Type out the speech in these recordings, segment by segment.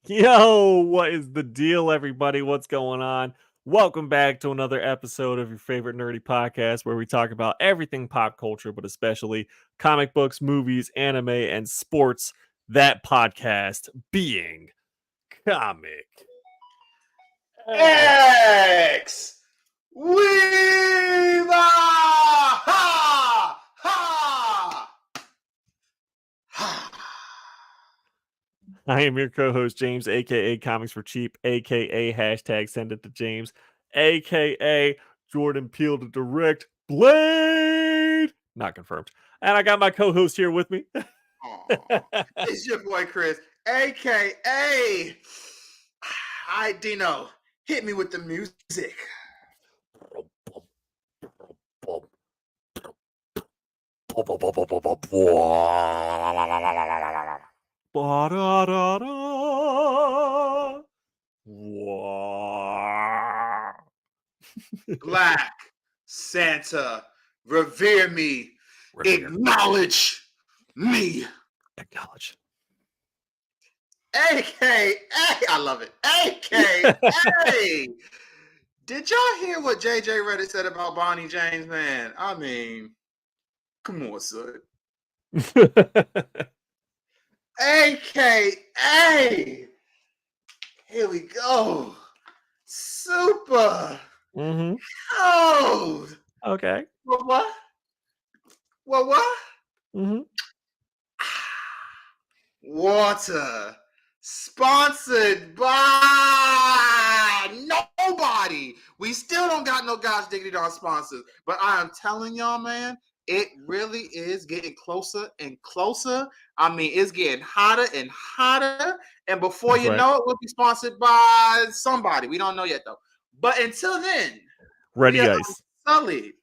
Yo, what is the deal, everybody? What's going on? Welcome back to another episode of your favorite nerdy podcast where we talk about everything pop culture, but especially comic books, movies, anime, and sports. That podcast being Comic X. X Weaver! Ha! Ha! Ha! I am your co-host, James, aka Comics for Cheap, aka hashtag Send It to James, aka Jordan Peele to direct Blade. Not confirmed. And I got my co-host here with me. It's your boy Chris, aka Hi Dino. Hit me with the music. Black Santa, revere me. Acknowledge me. Acknowledge. AKA, I love it. AKA. Did y'all hear what JJ Redditt said about Bonnie James, man? I mean, come on, son. AKA. Here we go. Super. Cold. Okay. What? What? Water. Sponsored by nobody. We still don't got no God's Diggity Dog sponsors. But I am telling y'all, man, it really is getting closer and closer. I mean, it's getting hotter and hotter. And before you know it, we'll be sponsored by somebody. We don't know yet, though. But until then, Ready Ice. Sullied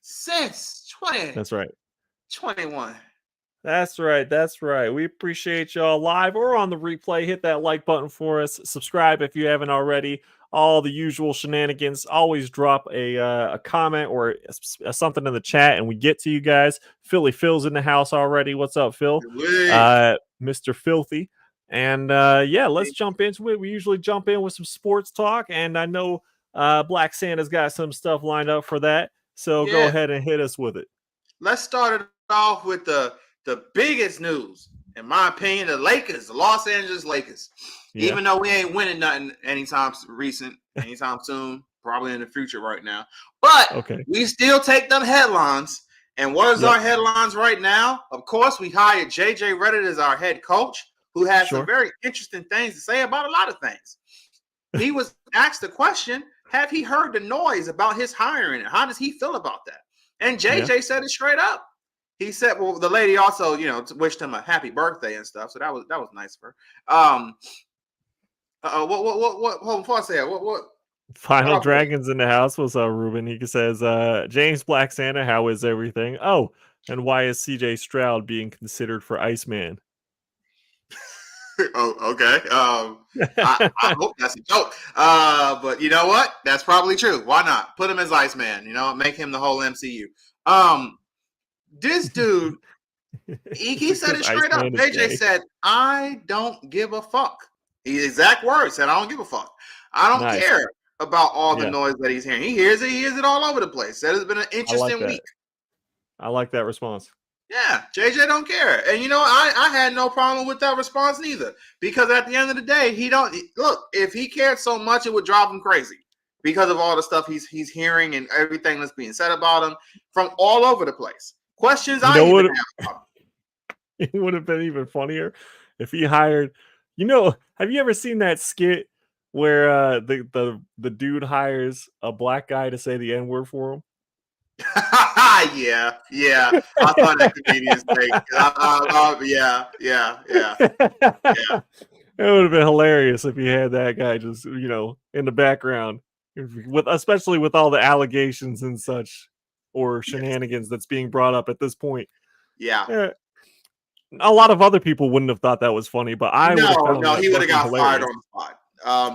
since 20. That's right. 21. That's right. We appreciate y'all live or on the replay. Hit that like button for us. Subscribe if you haven't already. All the usual shenanigans. Always drop a comment or something in the chat, and we get to you guys. Phil's in the house already. What's up, Phil? Mr. Filthy. And let's jump into it. We usually jump in with some sports talk, and I know Black Santa's got some stuff lined up for that. So go ahead and hit us with it. Let's start it off with the biggest news, in my opinion, the Lakers, the Los Angeles Lakers. Yeah. Even though we ain't winning nothing anytime soon, probably in the future right now. But we still take them headlines. And what is our headlines right now? Of course, we hired JJ Redditt as our head coach, who has some very interesting things to say about a lot of things. He was asked the question, have he heard the noise about his hiring? How does he feel about that? And JJ said it straight up. He said, well, the lady also, wished him a happy birthday and stuff. So that was nice for her. Before I say it, what? Final Dragons in the house. What's up, Ruben? He says, James Black Santa, how is everything? Oh, and why is CJ Stroud being considered for Iceman? Oh, okay. I hope that's a joke. But you know what? That's probably true. Why not? Put him as Iceman, make him the whole MCU. This dude, he said it straight up. JJ said, I don't give a fuck. His exact words said, I don't give a fuck. I don't care about all the noise that he's hearing. He hears it all over the place. Said it's been an interesting week. I like that response. Yeah, JJ don't care. And I had no problem with that response neither. Because at the end of the day, if he cared so much, it would drive him crazy. Because of all the stuff he's hearing and everything that's being said about him from all over the place. Questions I even have. It would have been even funnier if he hired. Have you ever seen that skit where the dude hires a black guy to say the N-word for him? Yeah. I thought that comedian's fake. Yeah. It would have been hilarious if he had that guy just in the background, especially with all the allegations and such or shenanigans that's being brought up at this point. Yeah. A lot of other people wouldn't have thought that was funny, but I would have found that he would have got fired on the spot.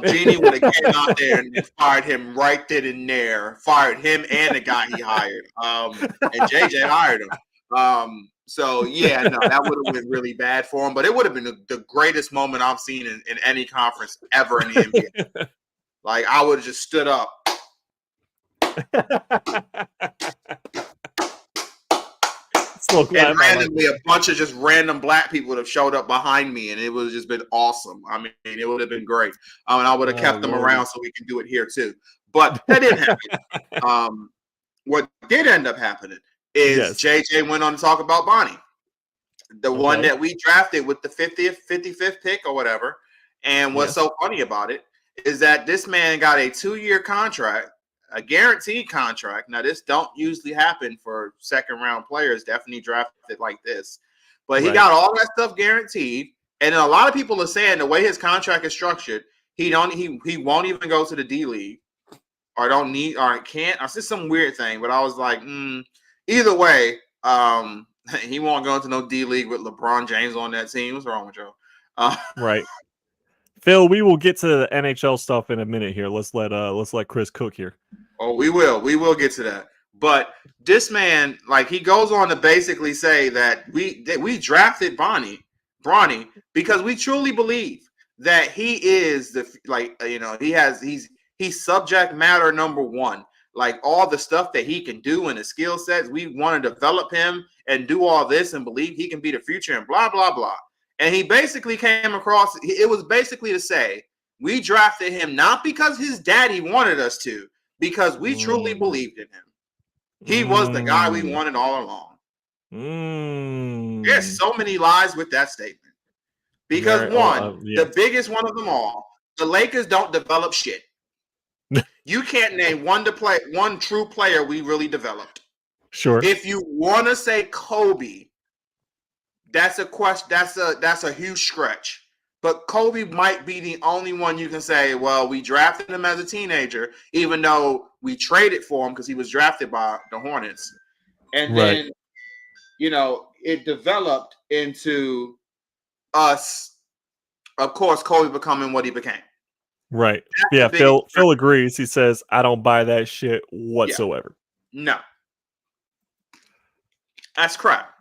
Jeannie would have came out there and fired him right then and there. Fired him and the guy he hired. And JJ hired him. So yeah, no, that would have been really bad for him, but it would have been the greatest moment I've seen in any conference ever in the NBA. Like I would have just stood up. And randomly, a bunch of just random black people would have showed up behind me, and it would have just been awesome. I mean, it would have been great. And I would have kept them around so we can do it here too. But that didn't happen. What did end up happening is JJ went on to talk about Bonnie, the one that we drafted with the 55th pick or whatever. And what's so funny about it is that this man got a 2-year contract, a guaranteed contract. Now, this don't usually happen for second-round players, definitely drafted like this. But he got all that stuff guaranteed. And a lot of people are saying the way his contract is structured, he won't even go to the D League. Or don't need, or can't. It's just some weird thing. But I was like, either way, he won't go into no D League with LeBron James on that team. What's wrong with Joe? Right, Phil. We will get to the NHL stuff in a minute here. Let's let Chris cook here. Oh, we will get to that. But this man, like, he goes on to basically say that we drafted Bronny because we truly believe that he is he's subject matter number one. Like all the stuff that he can do and the skill sets, we want to develop him and do all this and believe he can be the future and blah, blah, blah. And he basically came across, it was basically to say, we drafted him not because his daddy wanted us to, because we truly believed in him. He was the guy we wanted all along. There's so many lies with that statement. Because the biggest one of them all, the Lakers don't develop shit. You can't name one true player we really developed. Sure. If you want to say Kobe, that's a question. That's a huge stretch. But Kobe might be the only one you can say, well, we drafted him as a teenager, even though we traded for him because he was drafted by the Hornets. And then, it developed into us, of course, Kobe becoming what he became. Right. Yeah, Phil agrees. He says, I don't buy that shit whatsoever. Yeah. No. That's crap.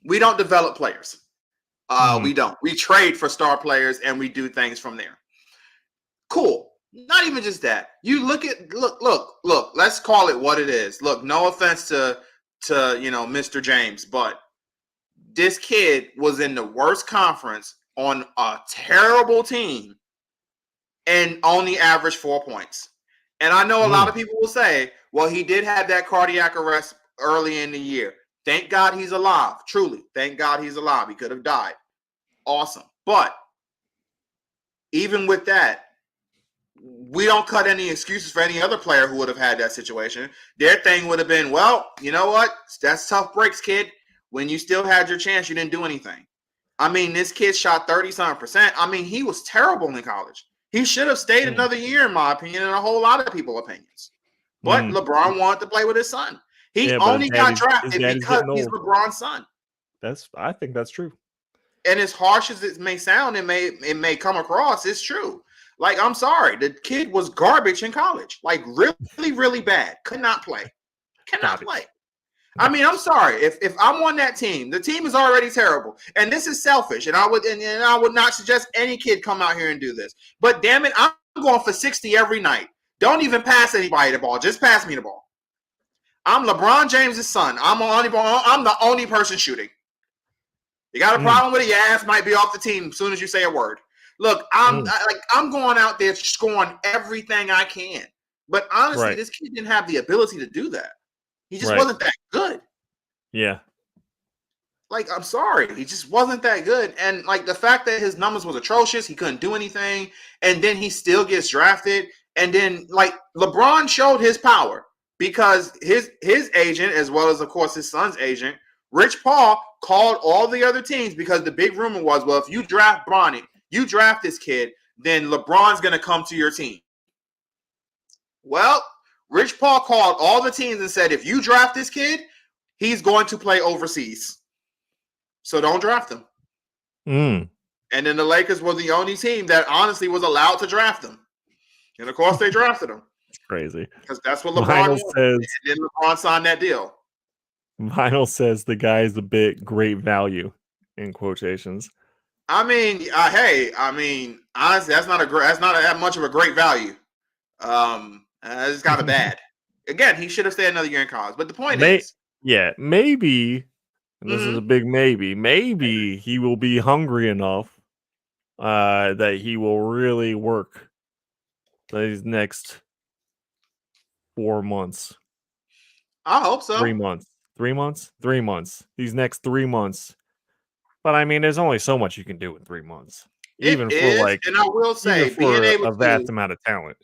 We don't develop players. We don't. We trade for star players and we do things from there. Cool. Not even just that. You look, let's call it what it is. Look, no offense to Mr. James, but this kid was in the worst conference on a terrible team and only averaged 4 points. And I know a lot of people will say, well, he did have that cardiac arrest early in the year. Thank God he's alive. Truly. Thank God he's alive. He could have died. Awesome. But even with that, we don't cut any excuses for any other player who would have had that situation. Their thing would have been, well, you know what? That's tough breaks, kid. When you still had your chance, you didn't do anything. I mean, this kid shot 30-something%. I mean, he was terrible in college. He should have stayed another year, in my opinion, and a whole lot of people's opinions. But LeBron wanted to play with his son. He only got drafted because he's LeBron's son. I think that's true. And as harsh as it may sound, it may come across, it's true. Like, I'm sorry, the kid was garbage in college. Like, really, really bad. Could not play. Cannot play. I mean, I'm sorry. If I'm on that team, the team is already terrible. And this is selfish. And I would not suggest any kid come out here and do this. But damn it, I'm going for 60 every night. Don't even pass anybody the ball. Just pass me the ball. I'm LeBron James' son. I'm the only person shooting. You got a problem with it? Your ass might be off the team as soon as you say a word. Look, I'm going out there scoring everything I can. But honestly, this kid didn't have the ability to do that. He just wasn't that good. Yeah. Like, I'm sorry. He just wasn't that good. And, like, the fact that his numbers was atrocious, he couldn't do anything, and then he still gets drafted. And then, like, LeBron showed his power because his agent, as well as, of course, his son's agent, Rich Paul, called all the other teams because the big rumor was, well, if you draft Bronny, you draft this kid, then LeBron's going to come to your team. Well, Rich Paul called all the teams and said, if you draft this kid, he's going to play overseas. So don't draft him. And then the Lakers were the only team that honestly was allowed to draft him. And, of course, they drafted him. It's crazy. Because that's what LeBron says. And then LeBron signed that deal. Vinyl says the guy is a bit great value in quotations. I mean, honestly, that's not that much of a great value. It's kind of bad. Again, he should have stayed another year in college. But the point is, Maybe, and this is a big maybe he will be hungry enough that he will really work these next 4 months. I hope so. 3 months. 3 months? 3 months. These next 3 months. But I mean, there's only so much you can do in 3 months. It is, and I will say, being able a vast to, amount of talent.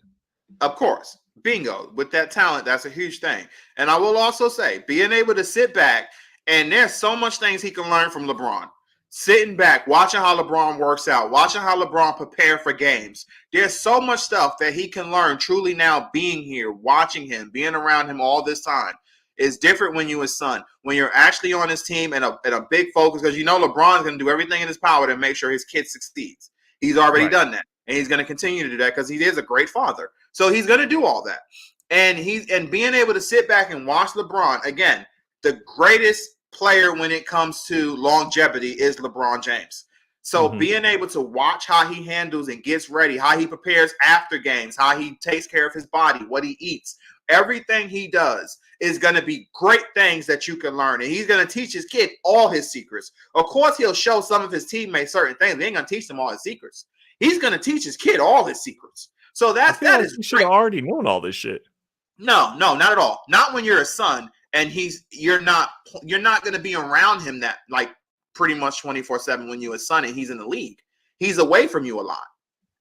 of course, bingo, with that talent, that's a huge thing. And I will also say, being able to sit back, and there's so much things he can learn from LeBron. Sitting back, watching how LeBron works out, watching how LeBron prepare for games. There's so much stuff that he can learn truly now being here, watching him, being around him all this time. It's different when you're his son, when you're actually on his team and a big focus, because you know LeBron's going to do everything in his power to make sure his kid succeeds. He's already done that, and he's going to continue to do that because he is a great father. So he's going to do all that. And being able to sit back and watch LeBron, again, the greatest player when it comes to longevity is LeBron James. So being able to watch how he handles and gets ready, how he prepares after games, how he takes care of his body, what he eats, everything he does is going to be great things that you can learn. And he's going to teach his kid all his secrets. Of course, he'll show some of his teammates certain things. They ain't going to teach them all his secrets. He's going to teach his kid all his secrets. So that is you should have already known all this shit. No, not at all. Not when you're a son and you're not going to be around him that like pretty much 24/7 when you're a son and he's in the league. He's away from you a lot.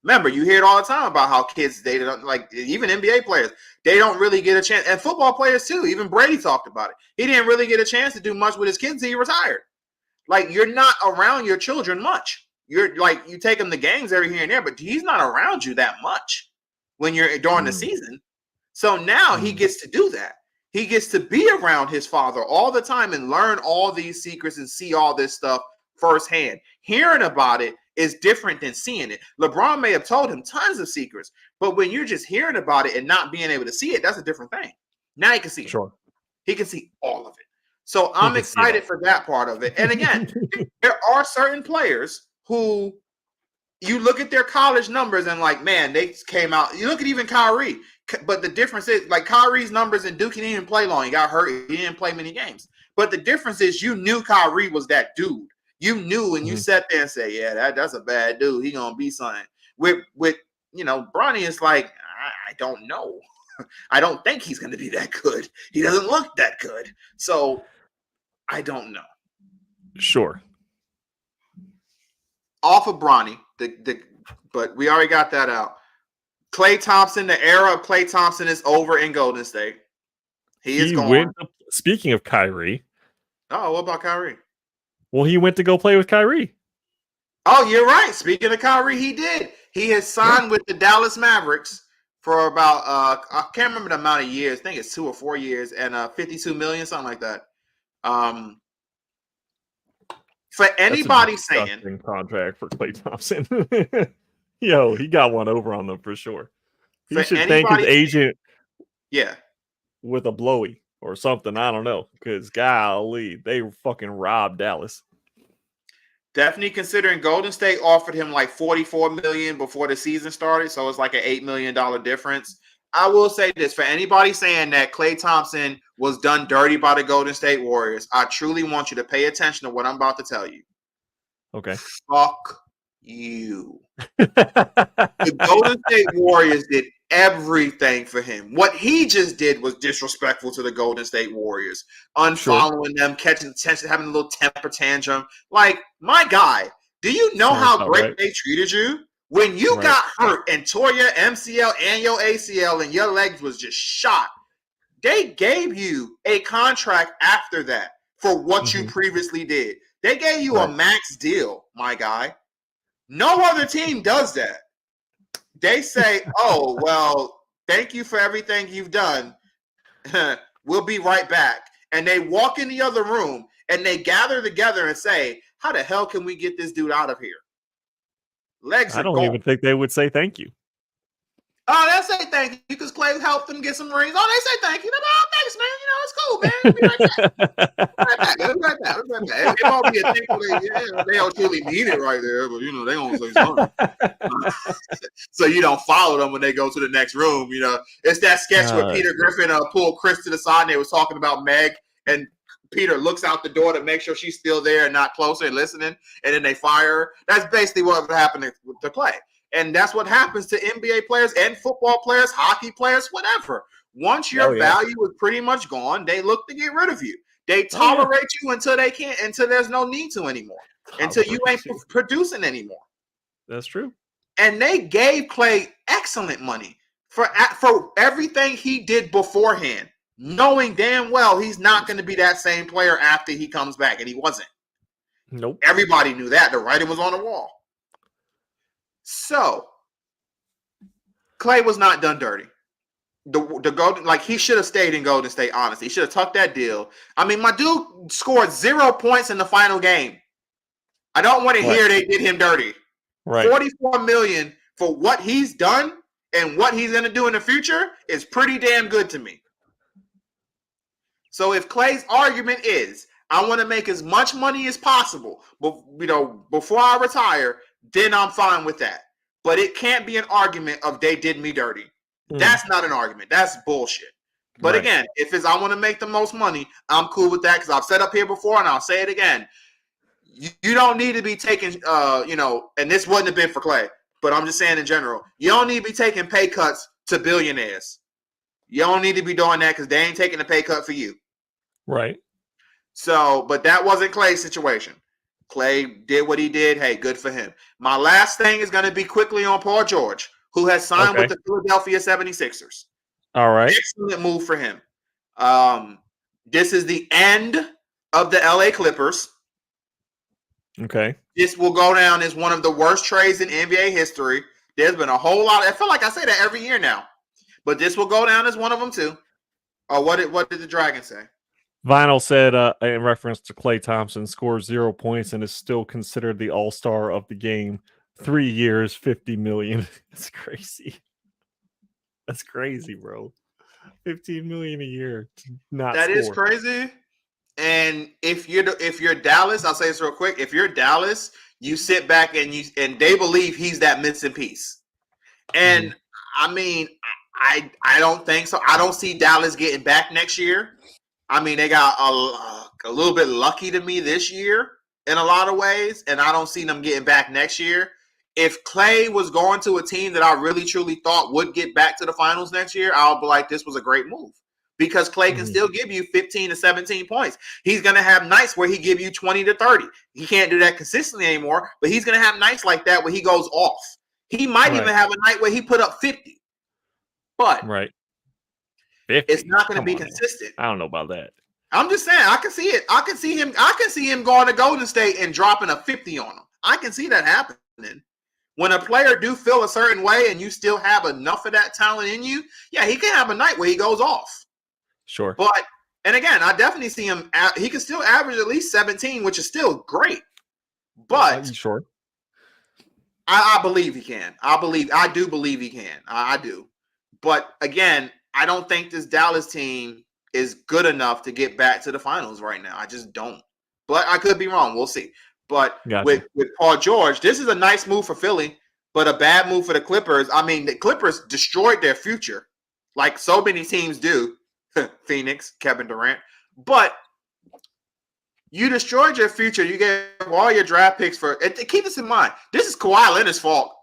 Remember, you hear it all the time about how kids, they don't, like even NBA players, they don't really get a chance. And football players too. Even Brady talked about it. He didn't really get a chance to do much with his kids until he retired. Like, you're not around your children much. You're like, you take them to games every here and there, but he's not around you that much when you're during the season. So now he gets to do that. He gets to be around his father all the time and learn all these secrets and see all this stuff firsthand. Hearing about it is different than seeing it. LeBron may have told him tons of secrets, but when you're just hearing about it and not being able to see it, that's a different thing. Now he can see it. He can see all of it. So I'm excited for that part of it. And again, there are certain players who you look at their college numbers and like, man, they came out. You look at even Kyrie, but the difference is like Kyrie's numbers in Duke, he didn't even play long. He got hurt. He didn't play many games. But the difference is you knew Kyrie was that dude. You knew, and you sat there and said, yeah, that's a bad dude. He going to be something. With Bronny, it's like, I don't know. I don't think he's going to be that good. He doesn't look that good. So I don't know. Sure. Off of Bronny, but we already got that out. Klay Thompson, the era of Klay Thompson is over in Golden State. He is gone. Speaking of Kyrie. Oh, what about Kyrie? Well, he went to go play with Kyrie. Oh, you're right. Speaking of Kyrie, he did. He has signed with the Dallas Mavericks for about I can't remember the amount of years. I think it's 2 or 4 years and $52 million, something like that. For anybody saying contract for Klay Thompson, yo, he got one over on them for sure. He should thank his agent, with a blowy or something. I don't know, because golly, they fucking robbed Dallas. Definitely considering Golden State offered him like $44 million before the season started, so it's like an $8 million difference. I will say this, for anybody saying that Klay Thompson was done dirty by the Golden State Warriors, I truly want you to pay attention to what I'm about to tell you. Okay. Fuck you. The Golden State Warriors did everything for him. What he just did was disrespectful to the Golden State Warriors. Unfollowing them, catching attention, having a little temper tantrum. Like, my guy, do you know how great they treated you? When you got hurt and tore your MCL and your ACL and your legs was just shot, they gave you a contract after that for what you previously did. They gave you a max deal, my guy. No other team does that. They say, oh, well, thank you for everything you've done. We'll be right back. And they walk in the other room and they gather together and say, how the hell can we get this dude out of here? Legs are I don't gone. even think they would say thank you. Oh, they'll say thank you because Clay helped them get some rings. Oh, they say thank you. Oh, thanks, man. It's cool, man. We'll be right back. We'll be right back. It won't be a thing where they don't truly mean it right there, but they gonna say something. So you don't follow them when they go to the next room. It's that sketch where Peter Griffin pulled Chris to the side and they was talking about Meg, and Peter looks out the door to make sure she's still there and not closer and listening, and then they fire her. That's basically what happened to Clay. And that's what happens to NBA players and football players, hockey players, whatever. Once your value is pretty much gone, they look to get rid of you. They tolerate you until they can't, until there's no need to anymore, until you ain't producing anymore. That's true. And they gave Clay excellent money for everything he did beforehand, knowing damn well he's not going to be that same player after he comes back, and he wasn't. Nope. Everybody knew that. The writing was on the wall. So Clay was not done dirty. The Golden, he should have stayed in Golden State. Honestly, he should have tucked that deal. I mean, my dude scored 0 points in the final game. I don't want to hear they did him dirty. Right. $44 million for what he's done and what he's going to do in the future is pretty damn good to me. So if Clay's argument is, I want to make as much money as possible, before I retire, then I'm fine with that. But it can't be an argument of they did me dirty. That's not an argument. That's bullshit. But again, if it's I want to make the most money, I'm cool with that because I've said up here before and I'll say it again. You don't need to be taking, and this wouldn't have been for Clay, but I'm just saying in general, you don't need to be taking pay cuts to billionaires. You don't need to be doing that because they ain't taking a pay cut for you. Right. So, but that wasn't Clay's situation. Clay did what he did. Hey, good for him. My last thing is going to be quickly on Paul George, who has signed with the Philadelphia 76ers. All right. Excellent move for him. This is the end of the LA Clippers. Okay. This will go down as one of the worst trades in NBA history. There's been a whole lot. I feel like I say that every year now. But this will go down as one of them too. What did the Dragon say? Vinyl said, in reference to Klay Thompson, scores 0 points and is still considered the all-star of the game. 3 years, $50 million. That's crazy. That's crazy, bro. $15 million a year. That is crazy. And if you're Dallas, I'll say this real quick. If you're Dallas, you sit back and they believe he's that missing piece. And I mean, I don't think so. I don't see Dallas getting back next year. I mean, they got a little bit lucky to me this year in a lot of ways, and I don't see them getting back next year. If Clay was going to a team that I really, truly thought would get back to the finals next year, I'll be like, this was a great move. Because Clay can still give you 15 to 17 points. He's going to have nights where he give you 20 to 30. He can't do that consistently anymore, but he's going to have nights like that where he goes off. He might even have a night where he put up 50. But 50. It's not going to be consistent. I don't know about that. I'm just saying, I can see it. I can see him going to Golden State and dropping a 50 on him. I can see that happening. When a player do feel a certain way and you still have enough of that talent in you, yeah, he can have a night where he goes off. Sure. But, and again, I definitely see him, he can still average at least 17, which is still great. But sure. I believe he can. I do believe he can. I do. But again, I don't think this Dallas team is good enough to get back to the finals right now. I just don't. But I could be wrong. We'll see. But with Paul George, this is a nice move for Philly, but a bad move for the Clippers. I mean, the Clippers destroyed their future like so many teams do. Phoenix, Kevin Durant. But you destroyed your future. You gave all your draft picks for – keep this in mind. This is Kawhi Leonard's fault.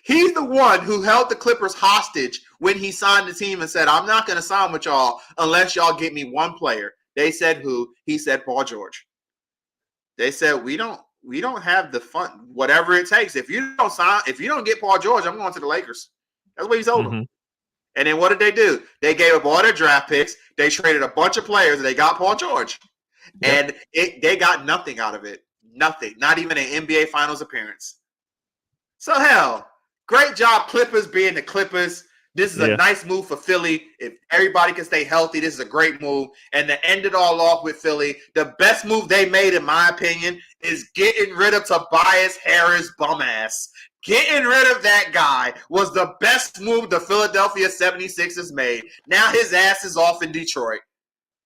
He's the one who held the Clippers hostage when he signed the team and said, I'm not going to sign with y'all unless y'all get me one player. They said who? He said Paul George. They said, we don't have the fun, whatever it takes. If you don't get Paul George, I'm going to the Lakers. That's what he told them. And then what did they do? They gave up all their draft picks. They traded a bunch of players and they got Paul George. Yep. And they got nothing out of it. Nothing. Not even an NBA Finals appearance. So hell, great job Clippers being the Clippers. This is a nice move for Philly. If everybody can stay healthy, this is a great move. And to end it all off with Philly, the best move they made, in my opinion, is getting rid of Tobias Harris bum ass. Getting rid of that guy was the best move the Philadelphia 76ers made. Now his ass is off in Detroit.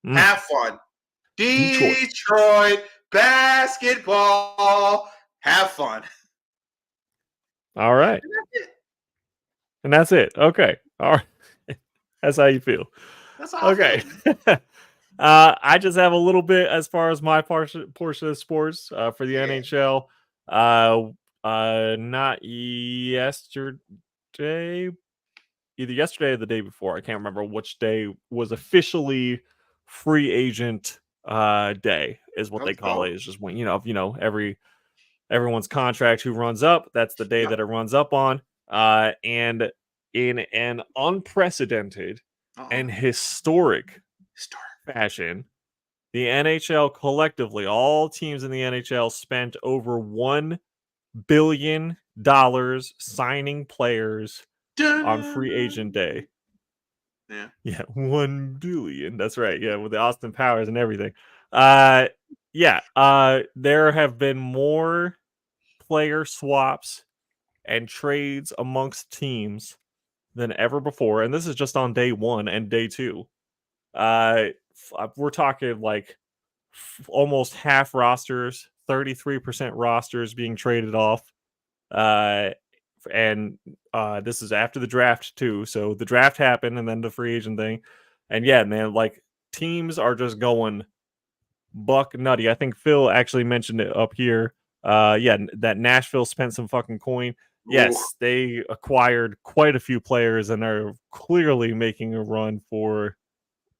Have fun. Detroit basketball. Have fun. All right. And that's it. Okay. All right. That's how you feel. That's how I feel. I just have a little bit as far as my portion of sports for the NHL. Not yesterday, either yesterday or the day before. I can't remember which day was officially free agent day, is what they call it. It's just when everyone's contract who runs up. That's the day that it runs up on. And in an unprecedented and historic fashion, the NHL collectively, all teams in the NHL spent over $1 billion signing players on free agent day. Yeah, 1 billion. That's right. Yeah, with the Austin Powers and everything. There have been more player swaps and trades amongst teams than ever before, and this is just on day 1 and day 2. We're talking like almost half rosters, 33% rosters being traded off. And this is after the draft too. So the draft happened and then the free agent thing. And yeah, man, like teams are just going buck nutty. I think Phil actually mentioned it up here. That Nashville spent some fucking coin. Yes, they acquired quite a few players and are clearly making a run for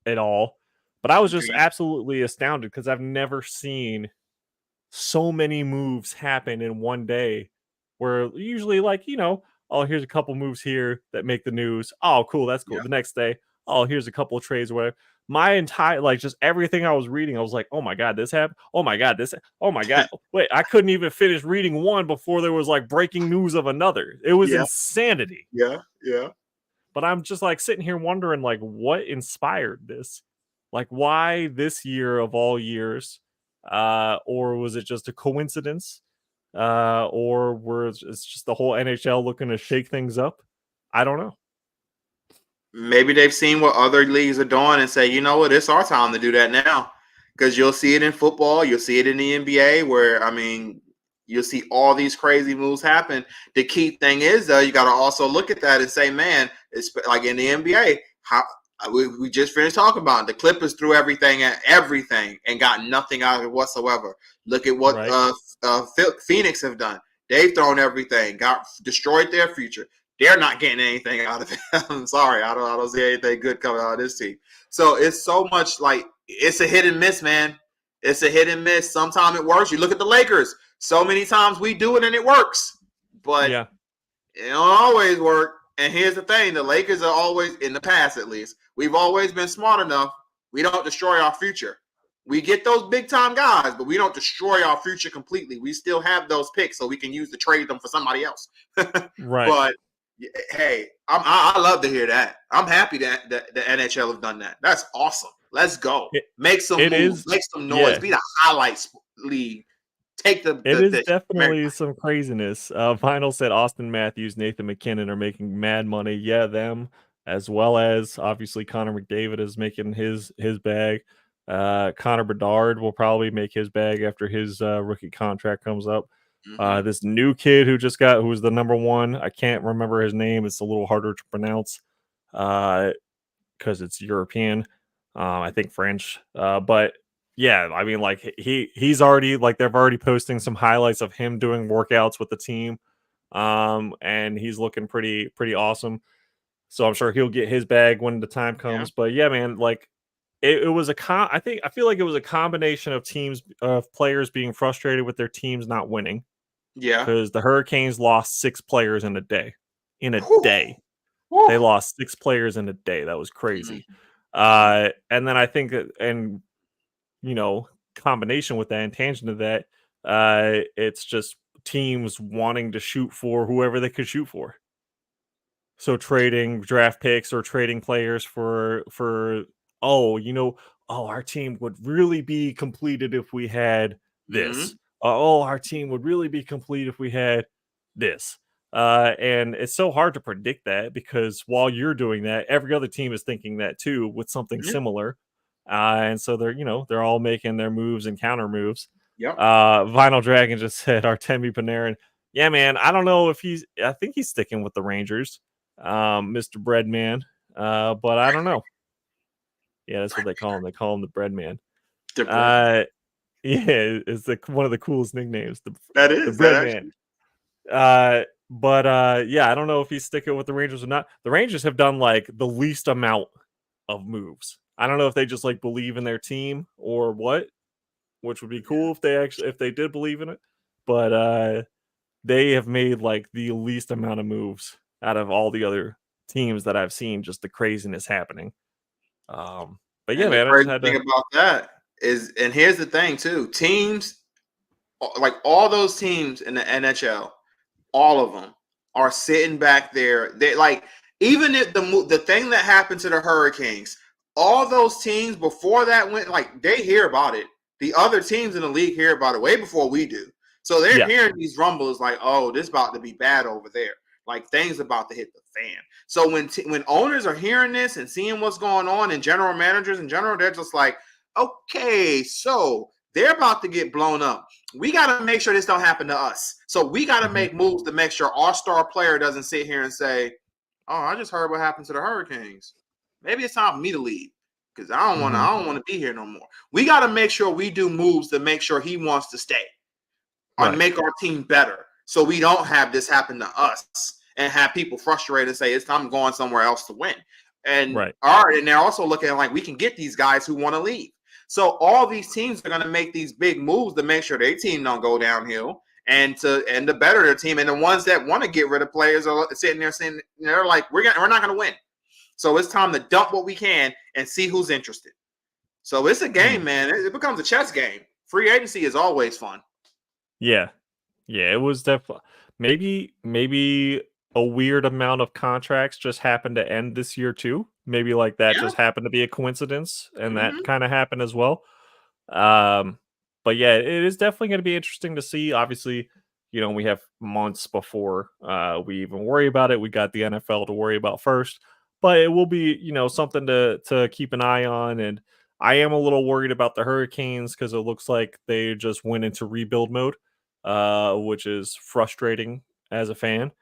it all. But I was just absolutely astounded because I've never seen so many moves happen in one day, where usually here's a couple moves here that make the news. Oh, cool, that's cool. The next day, oh, here's a couple of trades, whatever. My entire just everything I was reading, I was like, oh my god, this happened. Oh my god, oh my god. Wait, I couldn't even finish reading one before there was like breaking news of another. It was insanity. Yeah. But I'm just like sitting here wondering, like, what inspired this? Like, why this year of all years? Or was it just a coincidence? Or it's just the whole NHL looking to shake things up? I don't know. Maybe they've seen what other leagues are doing and say, you know what, it's our time to do that now. Because you'll see it in football, you'll see it in the NBA, where you'll see all these crazy moves happen. The key thing is, though, you got to also look at that and say, man, it's like in the NBA, we just finished talking about it. The Clippers threw everything at everything and got nothing out of it whatsoever. Look at what Phoenix have done. They've thrown everything, destroyed their future. They're not getting anything out of it. I'm sorry, I don't see anything good coming out of this team. So it's so much like it's a hit and miss, man. It's a hit and miss. Sometimes it works. You look at the Lakers. So many times we do it and it works, but it don't always work. And here's the thing: the Lakers are always, in the past at least, we've always been smart enough. We don't destroy our future. We get those big time guys, but we don't destroy our future completely. We still have those picks, so we can use to trade them for somebody else. Right. But hey, I love to hear that. I'm happy that the NHL have done that. That's awesome. Let's go. Make some moves. Make some noise. Be the highlights league. It is definitely some craziness. Vinyl said Austin Matthews, Nathan McKinnon are making mad money. Yeah, them, as well as obviously Connor McDavid is making his bag. Connor Bedard will probably make his bag after his rookie contract comes up. This new kid who was the number one, I can't remember his name. It's a little harder to pronounce because it's European. I think French. But yeah, I mean, like he's already, like, they're already posting some highlights of him doing workouts with the team. And he's looking pretty awesome. So I'm sure he'll get his bag when the time comes. But yeah, man, like it was I feel like it was a combination of players being frustrated with their teams not winning. Yeah. Because the Hurricanes lost 6 players in a day. They lost 6 players in a day. That was crazy. And then I think that, combination with that and tangent of that, it's just teams wanting to shoot for whoever they could shoot for. So trading draft picks or trading players for our team would really be completed if we had this. Our team would really be complete if we had this. And it's so hard to predict that because while you're doing that, every other team is thinking that too with something Yeah. similar. And so they're all making their moves and counter moves. Yep. Vinyl Dragon just said Artemi Panarin. Yeah, man. I don't know if I think he's sticking with the Rangers, Mr. Breadman. But I don't know. Yeah, that's what they call him. They call him the Breadman. The bread. Yeah, it's one of the coolest nicknames. That The is that Breadman. actually. But yeah, I don't know if he's sticking with the Rangers or not. The Rangers have done like the least amount of moves. I don't know if they just like believe in their team or what, which would be cool if they did believe in it. But they have made like the least amount of moves out of all the other teams that I've seen. Just the craziness happening. But yeah, And the man, I just crazy had thing to. about that is, and here's the thing too: teams, like all those teams in the NHL, all of them are sitting back there. They like, even if the thing that happened to the Hurricanes, all those teams before that went, like, they hear about it. The other teams in the league hear about it way before we do. So they're Yeah. hearing these rumbles like, oh, this about to be bad over there. Like, things about to hit the fan. So when owners are hearing this and seeing what's going on, and general managers in general, they're just like, okay, so they're about to get blown up. We got to make sure this don't happen to us. So we got to Mhm. make moves to make sure our star player doesn't sit here and say, oh, I just heard what happened to the Hurricanes. Maybe it's time for me to leave because I don't want to be here no more. We got to make sure we do moves to make sure he wants to stay and Right. make our team better, so we don't have this happen to us and have people frustrated and say it's time going somewhere else to win. And Right. and they're also looking at like, we can get these guys who want to leave. So all these teams are going to make these big moves to make sure their team don't go downhill and to better their team. And the ones that want to get rid of players are sitting there saying, they're like, we're not going to win. So it's time to dump what we can and see who's interested. So it's a game, man. It becomes a chess game. Free agency is always fun. Yeah. Yeah, it was definitely maybe a weird amount of contracts just happened to end this year too. Maybe like that Yeah. just happened to be a coincidence, and that Mm-hmm. kind of happened as well. Um, but yeah, it is definitely going to be interesting to see. Obviously, we have months before we even worry about it. We got the NFL to worry about first, but it will be something to keep an eye on. And I am a little worried about the Hurricanes because it looks like they just went into rebuild mode, which is frustrating as a fan,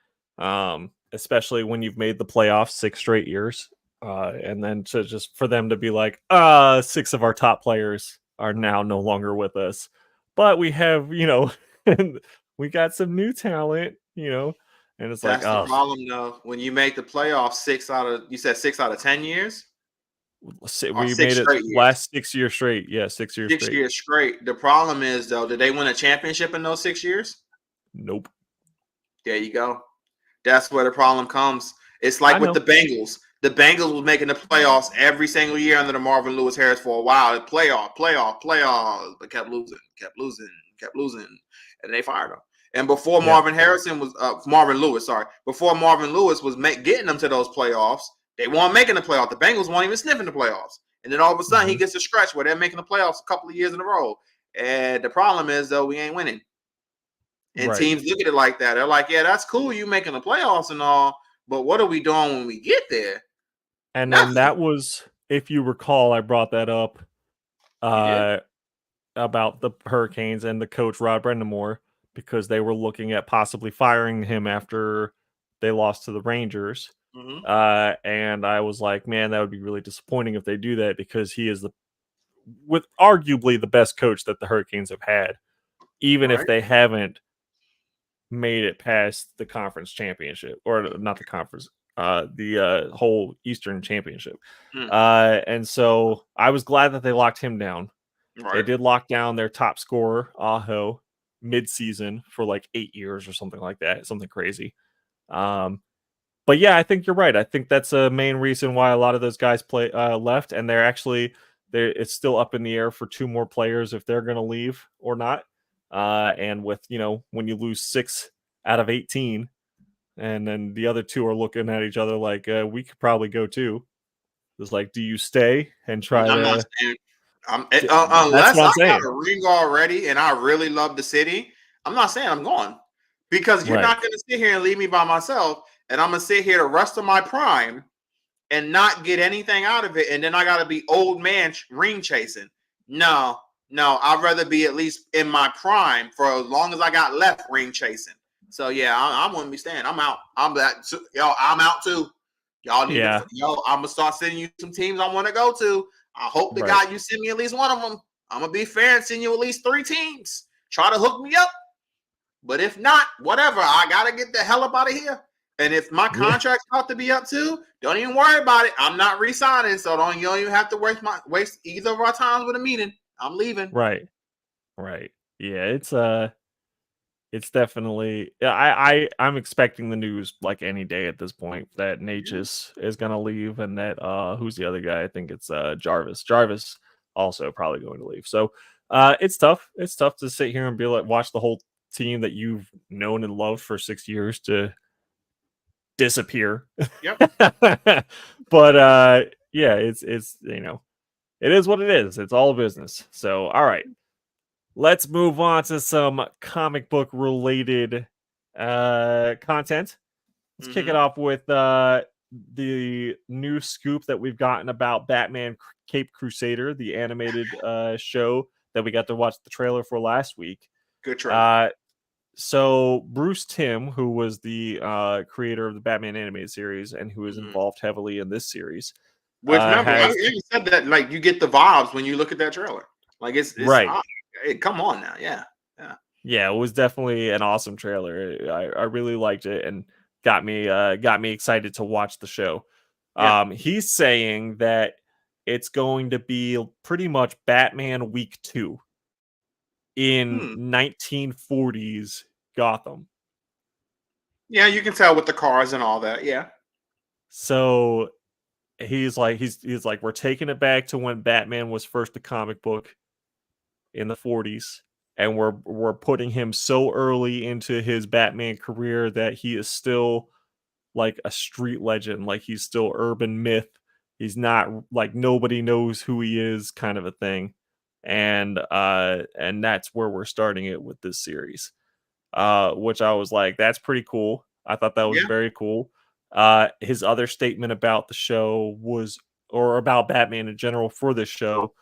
especially when you've made the playoffs 6 straight years. And then for them to be like, 6 of our top players are now no longer with us, but we have, we got some new talent, and it's like, That's the problem, though. When you make the playoffs, you said 6 out of 10 years, or we six made it straight years. last 6 years straight. Yeah, 6 years 6 straight. years straight. The problem is, though, did they win a championship in those 6 years? Nope. There you go. That's where the problem comes. It's like I with know. the Bengals. The Bengals was making the playoffs every single year under the Marvin Lewis Harris for a while. Playoffs, but kept losing, and they fired him. And before Yeah. Marvin Lewis, before Marvin Lewis was getting them to those playoffs, they weren't making the playoffs. The Bengals weren't even sniffing the playoffs. And then all of a sudden, he gets a stretch where they're making the playoffs a couple of years in a row. And the problem is, though, we ain't winning. And Right. teams look at it like that. They're like, yeah, that's cool, you making the playoffs and all, but what are we doing when we get there? And then Nothing. that was, if you recall, I brought that up You did? about the Hurricanes and the coach Rod Brendamore because they were looking at possibly firing him after they lost to the Rangers. Mm-hmm. And I was like, man, that would be really disappointing if they do that because he is with arguably the best coach that the Hurricanes have had, even if they haven't made it past the conference championship, or not the conference, the whole Eastern championship. And so I was glad that they locked him down. Right. They did lock down their top scorer, Aho, mid-season for like 8 years or something like that, something crazy. But yeah, I think you're right. I think that's a main reason why a lot of those guys left, and it's still up in the air for 2 more players if they're going to leave or not. And with when you lose 6 out of 18, and then the other 2 are looking at each other like we could probably go too. It's like, do you stay and try I'm to? not saying. That's Unless what I I'm got saying. a ring already and I really love the city, I'm not saying I'm going. because you're Right. not going to sit here and leave me by myself, and I'm going to sit here the rest of my prime and not get anything out of it, and then I got to be old man ring chasing. No, I'd rather be at least in my prime for as long as I got left ring chasing. So yeah, I wouldn't be staying. I'm out. I'm out too. Y'all need to. I'm gonna start sending you some teams I want to go to. I hope the guy you send me at least one of them. I'm gonna be fair and send you at least 3 teams. Try to hook me up. But if not, whatever. I gotta get the hell up out of here. And if my contract's about to be up too, don't even worry about it. I'm not re-signing, so you don't even have to waste either of our times with a meeting. I'm leaving. Right. Yeah, it's definitely. I'm expecting the news like any day at this point that Natchez is gonna leave, and that who's the other guy? I think it's Jarvis. Jarvis also probably going to leave. So it's tough. It's tough to sit here and be like watch the whole team that you've known and loved for 6 years to disappear. Yep. But yeah, it's it is what it is. It's all business. So all right. Let's move on to some comic book related content. Let's kick it off with the new scoop that we've gotten about Batman Cape Crusader, the animated show that we got to watch the trailer for last week. Good trailer. So Bruce Timm, who was the creator of the Batman animated series and who is involved heavily in this series. Which remember, you said that like you get the vibes when you look at that trailer. Like it's right. Hey, come on now, yeah. It was definitely an awesome trailer. I really liked it and got me excited to watch the show. Yeah. He's saying that it's going to be pretty much Batman Week 2 in 1940s Gotham. Yeah, you can tell with the cars and all that. Yeah. So he's like we're taking it back to when Batman was first a comic book in the 40s, and we're putting him so early into his Batman career that he is still like a street legend, like he's still urban myth. He's not like nobody knows who he is kind of a thing. And that's where we're starting it with this series. Which I was like, that's pretty cool. I thought that was very cool. His other statement about the show or about Batman in general for this show,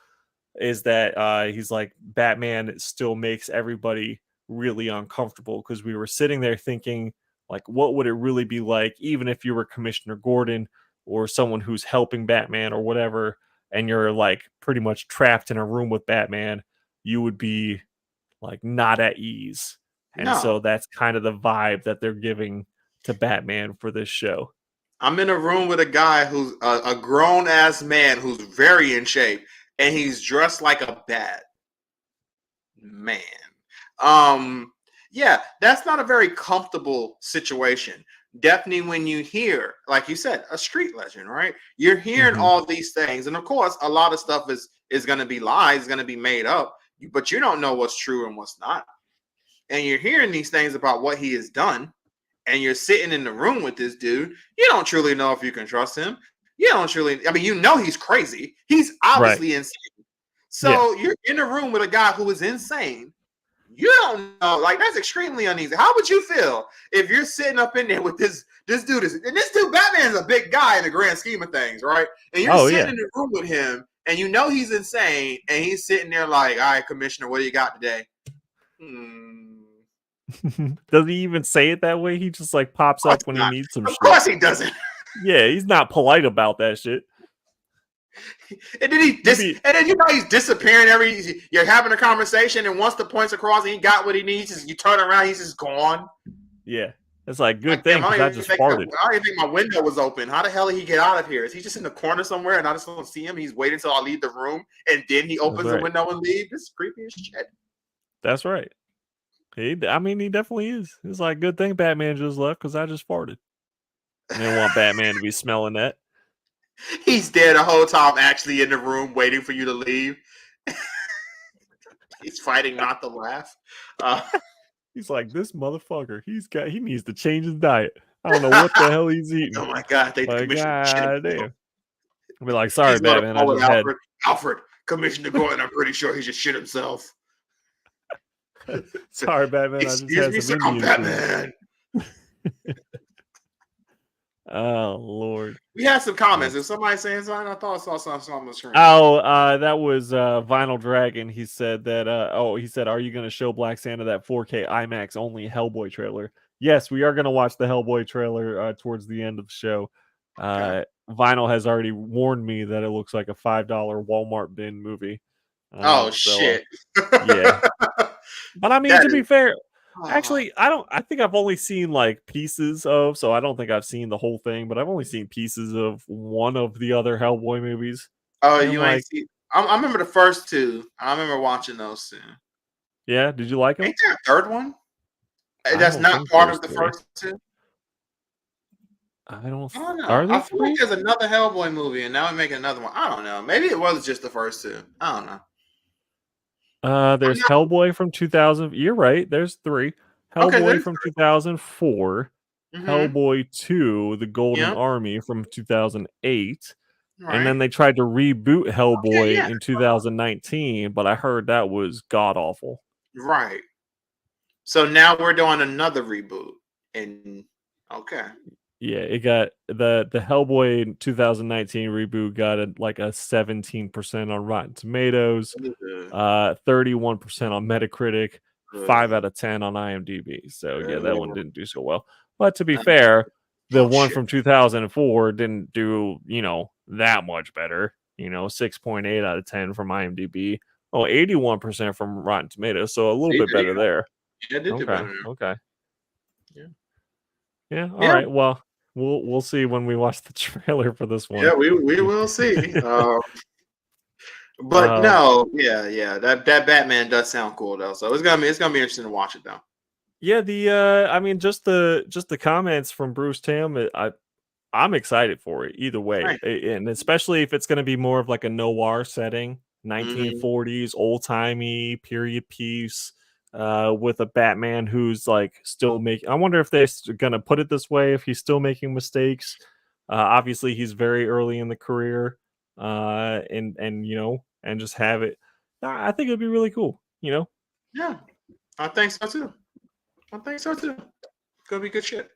is that he's like, Batman still makes everybody really uncomfortable because we were sitting there thinking, like, what would it really be like, even if you were Commissioner Gordon or someone who's helping Batman or whatever, and you're like pretty much trapped in a room with Batman, you would be like not at ease. And so that's kind of the vibe that they're giving to Batman for this show. I'm in a room with a guy who's a grown ass man who's very in shape, and he's dressed like a bat man. Yeah, that's not a very comfortable situation. Definitely when you hear, like you said, a street legend, right? You're hearing all these things, and of course, a lot of stuff is going to be lies, going to be made up, but you don't know what's true and what's not. And you're hearing these things about what he has done, and you're sitting in the room with this dude. You don't truly know if you can trust him. You don't truly. I mean, you know he's crazy. He's obviously insane. So you're in a room with a guy who is insane. You don't know, like that's extremely uneasy. How would you feel if you're sitting up in there with this dude and this dude, Batman's a big guy in the grand scheme of things, right? And you're sitting in the room with him, and you know he's insane, and he's sitting there like, all right, Commissioner, what do you got today? Does he even say it that way? He just like pops up when he needs some shit. Of course he doesn't. Yeah, he's not polite about that shit. And then and then you know he's disappearing you're having a conversation, and once the point's across and he got what he needs, you turn around, he's just gone. Yeah. It's like good thing because I just farted. I don't even think my window was open. How the hell did he get out of here? Is he just in the corner somewhere and I just don't see him? He's waiting until I leave the room and then he opens the window and leaves. This is creepy as shit. That's right. He definitely is. It's like good thing Batman just left because I just farted. I didn't want Batman to be smelling that. He's there the whole time, actually in the room, waiting for you to leave. He's fighting not to laugh. He's like, this motherfucker. He needs to change his diet. I don't know what the hell he's eating. Oh my god! God damn. I'll be like, sorry, Batman. Alfred, Commissioner Gordon. I'm pretty sure he just shit himself. Sorry, Batman. I just Excuse had me, some sir. I'm Indian Batman. Oh Lord. We had some comments. Is somebody saying something? I thought I saw something on the screen. Oh, that was Vinyl Dragon. He said that. He said, "Are you going to show Black Santa that 4K IMAX only Hellboy trailer?" Yes, we are going to watch the Hellboy trailer towards the end of the show. Okay. Vinyl has already warned me that it looks like a $5 Walmart bin movie. Oh shit. Yeah. But I mean, That to be is. fair, Oh, actually, I think I've only seen like pieces of, so I don't think I've seen the whole thing, but I've only seen pieces of one of the other Hellboy movies. And you ain't like, see. I remember the first two. I remember watching those two. yeah, did you like them? Ain't there a third one? I That's don't not think part there's of the three. first two. I don't. I don't know. Are I there feel like three? there's another Hellboy movie, and now we make another one. I don't know. Maybe it was just the first two. I don't know. I'm There's not Hellboy from 2000. You're right. There's three. okay. Hellboy There's from 2004. mm-hmm. Hellboy 2, The Golden Yeah. Army from 2008. And Right. then they tried to reboot Yeah. Hellboy Yeah. in 2019, but I heard that was god awful. Right. So now we're doing another reboot. And okay. Yeah, it got the Hellboy 2019 reboot got like a 17% on Rotten Tomatoes, Ugh, 31% on Metacritic, 5 ugh, out of 10 on IMDb. So yeah, that one ugh. didn't do so well. But to be Uh, fair, the one bullshit. from 2004 didn't do, that much better. 6.8 out of 10 from IMDb. Oh, 81% from Rotten Tomatoes, so a little See, bit there you better go. there. Yeah, it did do Okay. better. Okay. Yeah. Yeah, all Yeah. right. Well, we'll see when we watch the trailer for this one. Yeah, we will see. But Um, no, yeah. That Batman does sound cool though. So it's gonna be interesting to watch it though. yeah, I mean, just the comments from Bruce Timm, I'm excited for it either way, Right. and especially if it's going to be more of like a noir setting, Mm-hmm. 1940s, old timey period piece, with a Batman who's like still making. I wonder if they're going to put it this way, if he's still making mistakes. Obviously, he's very early in the career, and and just have it. I think it'd be really cool. Yeah, I think so too. I think so too. Gonna be good shit.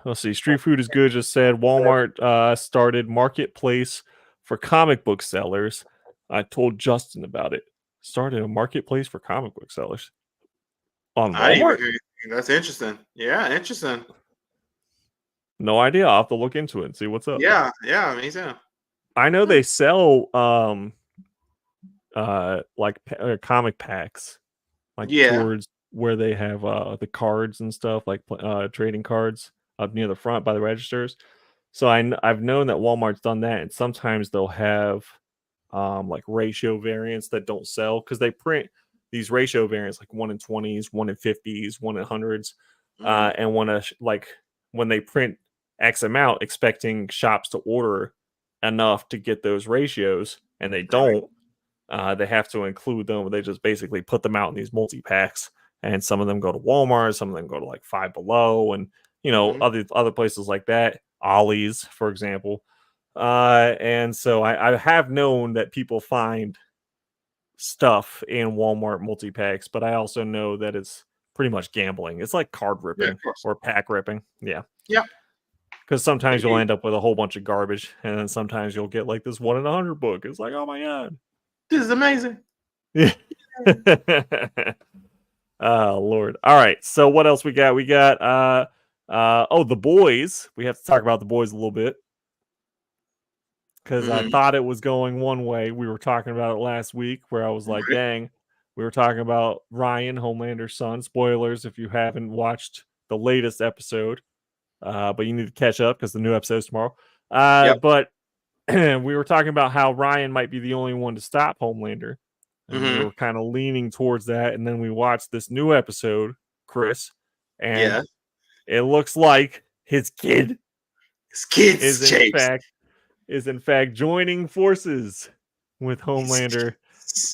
Let's see. Street Food is Good just said Walmart started marketplace for comic book sellers. I told Justin about it. Started a marketplace for comic book sellers on I didn't even Walmart. hear anything. That's interesting. Yeah, interesting. No idea. I'll have to look into it and see what's up. Yeah, me too. I know Hmm. they sell like comic packs like Yeah. towards where they have the cards and stuff like trading cards up near the front by the registers. So I've known that Walmart's done that, and sometimes they'll have like ratio variants that don't sell because they print these ratio variants like 1 in 20s, 1 in 50s, 1 in hundreds, Mm, and when they print X amount, expecting shops to order enough to get those ratios, and they right. don't, they have to include them. They just basically put them out in these multi packs, and some of them go to Walmart, some of them go to like Five Below, and Hmm. other places like that. Ollie's, for example. And so I have known that people find stuff in Walmart multi packs, but I also know that it's pretty much gambling. It's like card Yeah, of ripping course. or pack ripping. Yeah. Yeah. Because sometimes you'll Indeed. end up with a whole bunch of garbage, and then sometimes you'll get like this 1 in 100 book. It's like, oh my god. This is amazing. Yeah. Oh Lord. All right. So what else we got? We got The Boys. We have to talk about The Boys a little bit because I Hmm. thought it was going one way. We were talking about it last week where I was like, Right. dang, we were talking about Ryan, Homelander's son. Spoilers if you haven't watched the latest episode. But you need to catch up because the new episode's tomorrow. Yep. But we were talking about how Ryan might be the only one to stop Homelander. And we Hmm. were kind of leaning towards that. And then we watched this new episode, Chris, and Yeah. it looks like his kid It's kids is chase. is in fact joining forces with Homelander,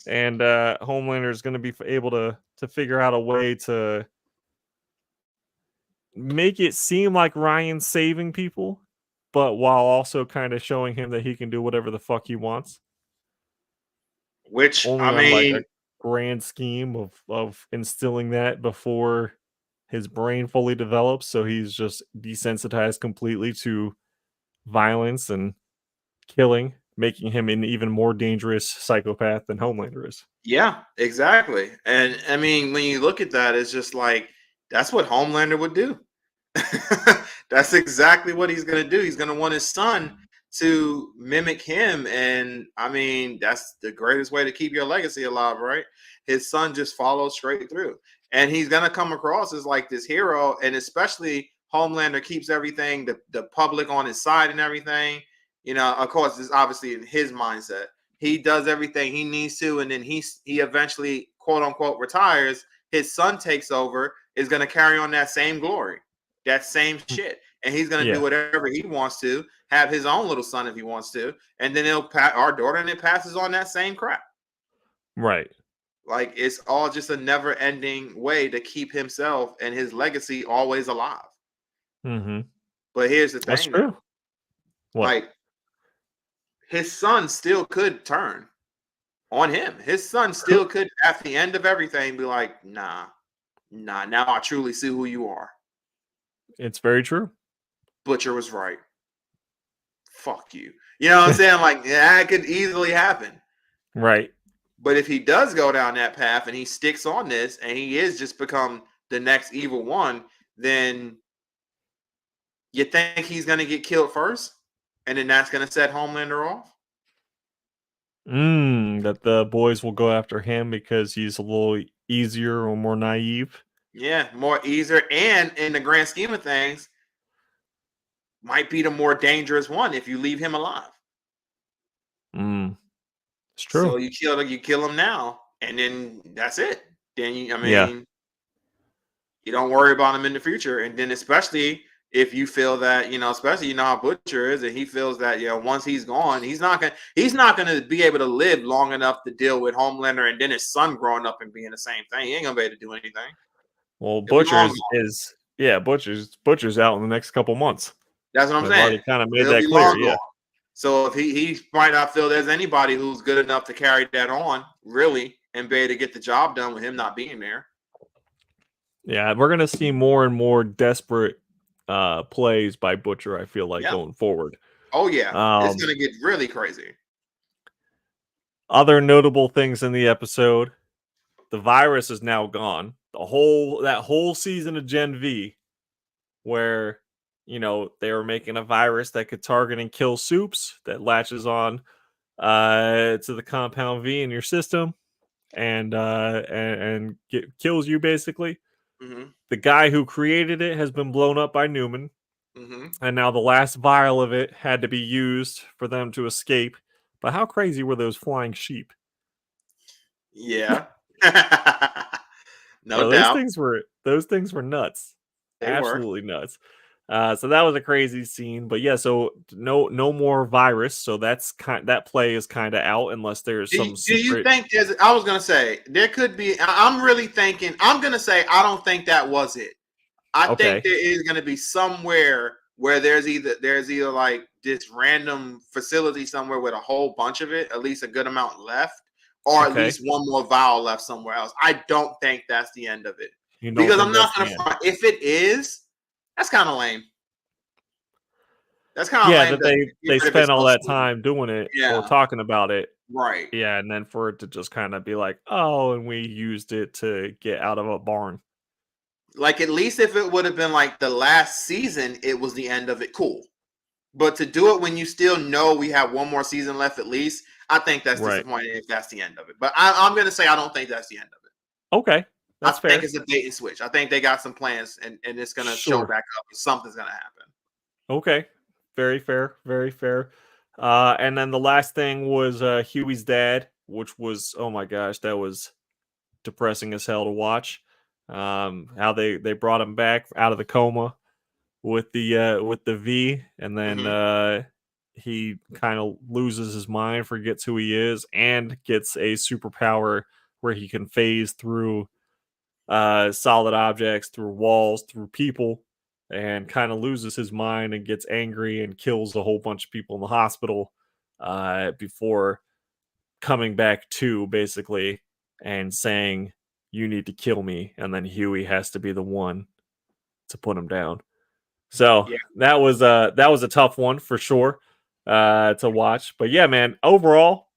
and Homelander is going to be able to figure out a way to make it seem like Ryan's saving people, but while also kind of showing him that he can do whatever the fuck he wants, Which I only on like a mean, grand scheme of instilling that before his brain fully develops, so he's just desensitized completely to violence and killing, making him an even more dangerous psychopath than Homelander is. Yeah, exactly. And I mean, when you look at that, it's just like that's what Homelander would do. That's exactly what he's going to do. He's going to want his son to mimic him. And I mean, that's the greatest way to keep your legacy alive, right? His son just follows straight through. And he's going to come across as like this hero. And especially Homelander keeps everything, the public on his side and everything. You know, of course, it's obviously in his mindset. He does everything he needs to. And then he eventually, quote unquote, retires. His son takes over, is going to carry on that same glory, that same shit, and he's going to do whatever he wants to, have his own little son if he wants to, and then he'll our daughter, and it passes on that same crap. Right. Like it's all just a never-ending way to keep himself and his legacy always alive. Mm-hmm. But here's the thing, that's true. What? Like his son still could turn on him. His son still could, at the end of everything, be like, nah, now I truly see who you are. It's very true. Butcher was right. Fuck you. You know what I'm saying? Like, yeah, it could easily happen. Right. But if he does go down that path and he sticks on this and he is just become the next evil one, then you think he's going to get killed first? And then that's going to set Homelander off? That the boys will go after him because he's a little easier or more naive. Yeah, more easier. And in the grand scheme of things, might be the more dangerous one if you leave him alive. It's true. So you kill him now, and then that's it. Then you don't worry about him in the future. And then especially if you feel that, especially how Butcher is, and he feels that, once he's gone, he's not gonna be able to live long enough to deal with Homelander and then his son growing up and being the same thing. He ain't gonna be able to do anything. Well, Butcher's Butcher's out in the next couple months. That's what I'm saying. Already kind of made that clear. Yeah. So if he might not feel there's anybody who's good enough to carry that on, really, and be able to get the job done with him not being there. Yeah, we're gonna see more and more desperate plays by Butcher, I feel like, going forward. Oh yeah, it's gonna get really crazy. Other notable things in the episode: the virus is now gone. That whole season of Gen V, where they were making a virus that could target and kill soups that latches on to the compound V in your system and kills you basically. Mm-hmm. The guy who created it has been blown up by Newman. Mm-hmm. And now the last vial of it had to be used for them to escape. But how crazy were those flying sheep? Yeah. No doubt. Those things were nuts. They absolutely nuts. So that was a crazy scene. But yeah, so no more virus. So that play is kind of out unless there's some secret. Do you think I was gonna say there could be? I'm really thinking. I'm gonna say I don't think that was it. I think there is going to be somewhere where there's either like this random facility somewhere with a whole bunch of it, at least a good amount left, or at least one more vial left somewhere else. I don't think that's the end of it. Because I'm not going to front. If it is, that's kind of lame. That's kind of lame. That they spent all that time doing it or talking about it. Right. Yeah, and then for it to just kind of be like, oh, and we used it to get out of a barn. Like, at least if it would have been like the last season, it was the end of it. Cool. But to do it when you still know we have one more season left at least, I think that's disappointing if that's the end of it. But I'm going to say I don't think that's the end of it. Okay. That's fair. I think it's a bait and switch. I think they got some plans and it's going to show back up. Something's going to happen. Okay. Very fair. Very fair. And then the last thing was Huey's dad, which was, oh my gosh, that was depressing as hell to watch. How they brought him back out of the coma with the V, and then he kind of loses his mind, forgets who he is, and gets a superpower where he can phase through solid objects, through walls, through people, and kind of loses his mind and gets angry and kills a whole bunch of people in the hospital before coming back to basically and saying, "You need to kill me," and then Huey has to be the one to put him down. So Yeah. that was a tough one for sure to watch. But yeah, man, overall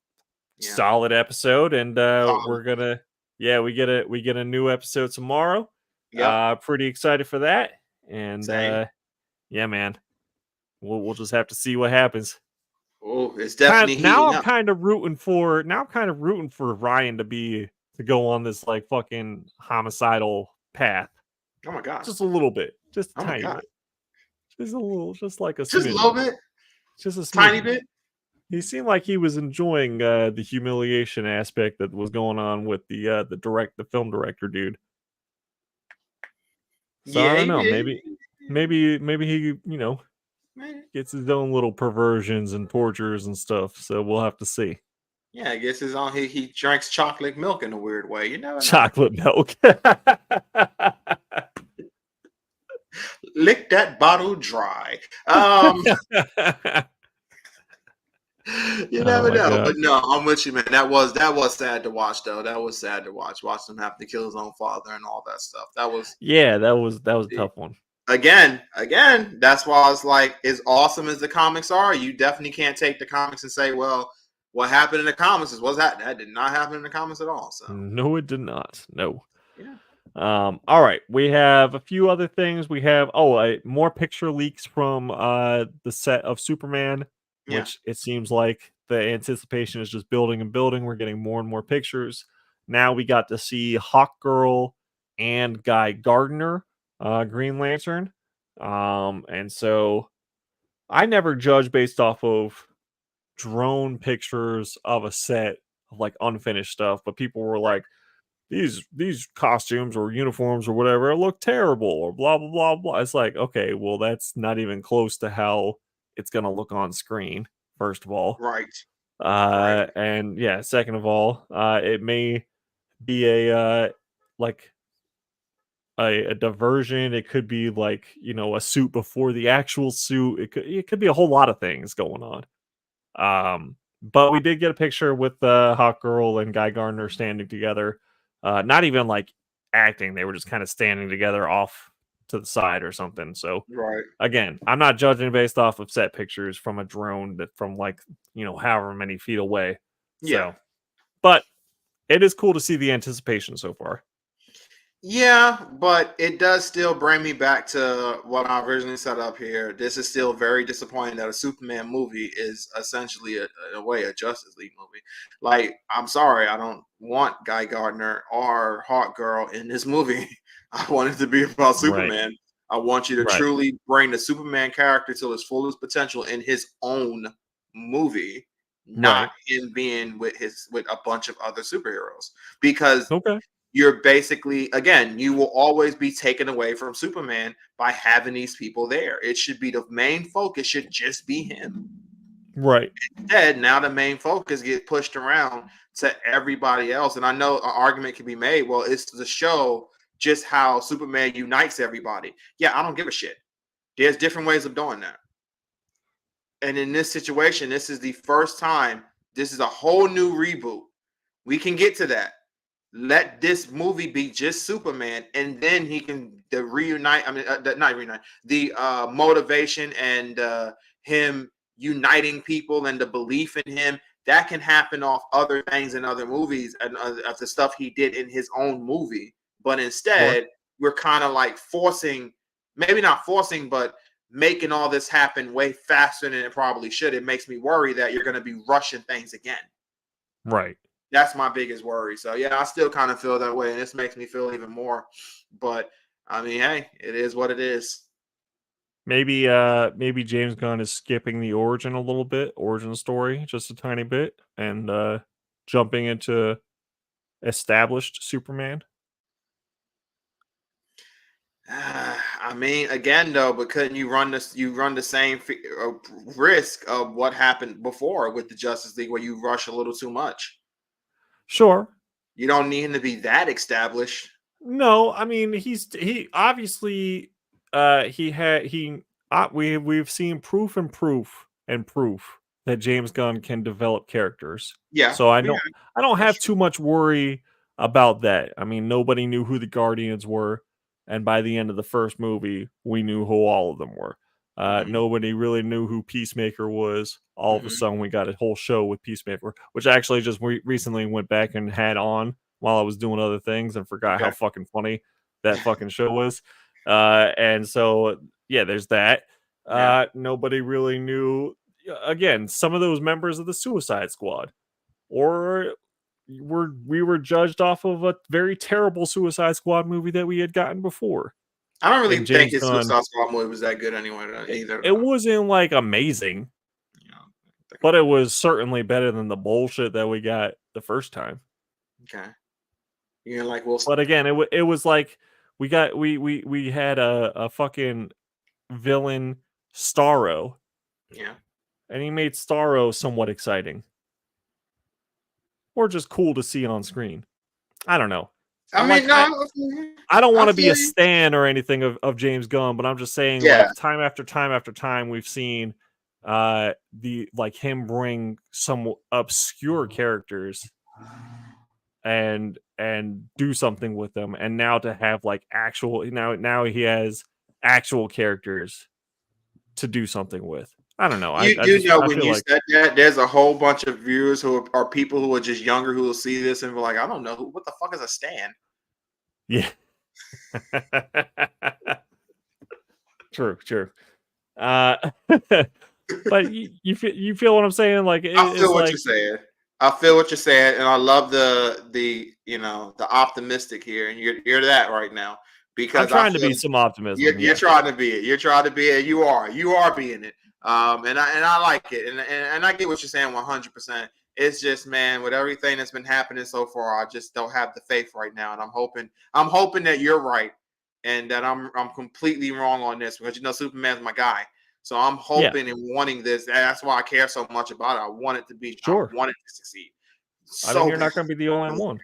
Yeah. solid episode, and Solid. we're gonna we get a new episode tomorrow. Yep. Pretty excited for that, and Same. yeah, man, we'll just have to see what happens. Oh, it's definitely Now heating I'm up. kind of rooting for Ryan to go on this like fucking homicidal path, Oh my god. just a little bit, just a Oh my tiny god. bit, just a little, just like a Just a little smidgen, bit. just a Tiny smidgen. bit. He seemed like he was enjoying the humiliation aspect that was going on with the film director dude. So I Yeah, don't he know. did. Maybe he gets his own little perversions and tortures and stuff. So we'll have to see. Yeah, I guess it's on. He drinks chocolate milk in a weird way. You never know. Chocolate milk. Lick that bottle dry. You Oh never my know. But god. no, I'm with you, man. That was sad to watch, though. That was sad to watch. Watch him have to kill his own father and all that stuff. That was Yeah, that was a tough one. again. That's why it's like as awesome as the comics are, you definitely can't take the comics and say, well, what happened in the comics is that did not happen in the comics at all. So No, it did not. No. yeah. All right, we have a few other things. We have more picture leaks from the set of Superman, Yeah. which it seems like the anticipation is just building and building. We're getting more and more pictures. Now we got to see Hawkgirl and Guy Gardner, Green Lantern. And so I never judge based off of drone pictures of a set of like unfinished stuff, but people were like, these costumes or uniforms or whatever look terrible or blah blah blah blah. It's like, okay, well, that's not even close to how it's gonna look on screen, first of all. Right. Right. And yeah, second of all, it may be like a diversion. It could be like, a suit before the actual suit. It could be a whole lot of things going on. But we did get a picture with Hawk Girl and Guy Gardner standing together. Not even like acting; they were just kind of standing together off to the side or something. So Right. again, I'm not judging based off of set pictures from a drone that from like however many feet away. Yeah. So, but it is cool to see the anticipation so far. Yeah, but it does still bring me back to what I originally set up here. This is still very disappointing that a Superman movie is essentially, in a way, a Justice League movie. Like, I'm sorry, I don't want Guy Gardner or Hawk Girl in this movie. I want it to be about Right. Superman. I want you to Right. truly bring the Superman character to his fullest potential in his own movie, not him being with a bunch of other superheroes. Because Okay. you're basically, again, you will always be taken away from Superman by having these people there. It should be the main focus should just be him. Right. Instead, now the main focus get pushed around to everybody else. And I know an argument can be made, well, it's to show just how Superman unites everybody. Yeah, I don't give a shit. There's different ways of doing that. And in this situation, this is the first time, this is a whole new reboot. We can get to that. Let this movie be just Superman, and then he can reunite. I mean, not reunite. The motivation and him uniting people and the belief in him that can happen off other things in other movies and of the stuff he did in his own movie. But instead, we're kind of like forcing, maybe not forcing, but making all this happen way faster than it probably should. It makes me worry that you're going to be rushing things again. Right. That's my biggest worry. So yeah, I still kind of feel that way, and this makes me feel even more. But I mean, hey, it is what it is. Maybe James Gunn is skipping the origin story just a tiny bit, and jumping into established Superman. I mean, again, though, but couldn't you run this? You run the same risk of what happened before with the Justice League, where you rush a little too much. Sure. You don't need him to be that established. No, I mean he obviously we've seen proof that James Gunn can develop characters. Yeah. So I don't have too much worry about that. I mean, nobody knew who the Guardians were, and by the end of the first movie, we knew who all of them were. Nobody really knew who Peacemaker was. All of a sudden, we got a whole show with Peacemaker, which I actually just recently went back and had on while I was doing other things and forgot how fucking funny that fucking show was. And so, yeah, there's that. Nobody really knew. Again, some of those members of the Suicide Squad, or we were judged off of a very terrible Suicide Squad movie that we had gotten before. I don't really And think James his Gunn, Suicide Squad movie was that good anyway either. it wasn't like amazing, but it was certainly better than the bullshit that we got the first time. Okay. You know, like Will Smith. But again, it was like we had a fucking villain, Starro. Yeah. And he made Starro somewhat exciting. Or just cool to see on screen. I don't know. I mean, I don't want to be a stan or anything of James Gunn, but I'm just saying, like, time after time after time, we've seen him bring some obscure characters and do something with them, and now to have like actual now he has actual characters to do something with. I don't know. When you said that, there's a whole bunch of viewers who are people who are just younger who will see this and be like, I don't know what the fuck is a stan. Yeah. True. But you feel what I'm saying? Like I feel what you're saying. I feel what you're saying, and I love the optimistic here, and you're that right now because I'm trying to be some optimism. You're trying to be it. You're trying to be it. You are being it. And I like it, and I get what you're saying 100%. It's just, man, with everything that's been happening so far, I just don't have the faith right now, and I'm hoping that you're right, and that I'm completely wrong on this because Superman's my guy. So I'm hoping and wanting this. That's why I care so much about it. I want it to be sure. I want it to succeed. I think you're not going to be the only one,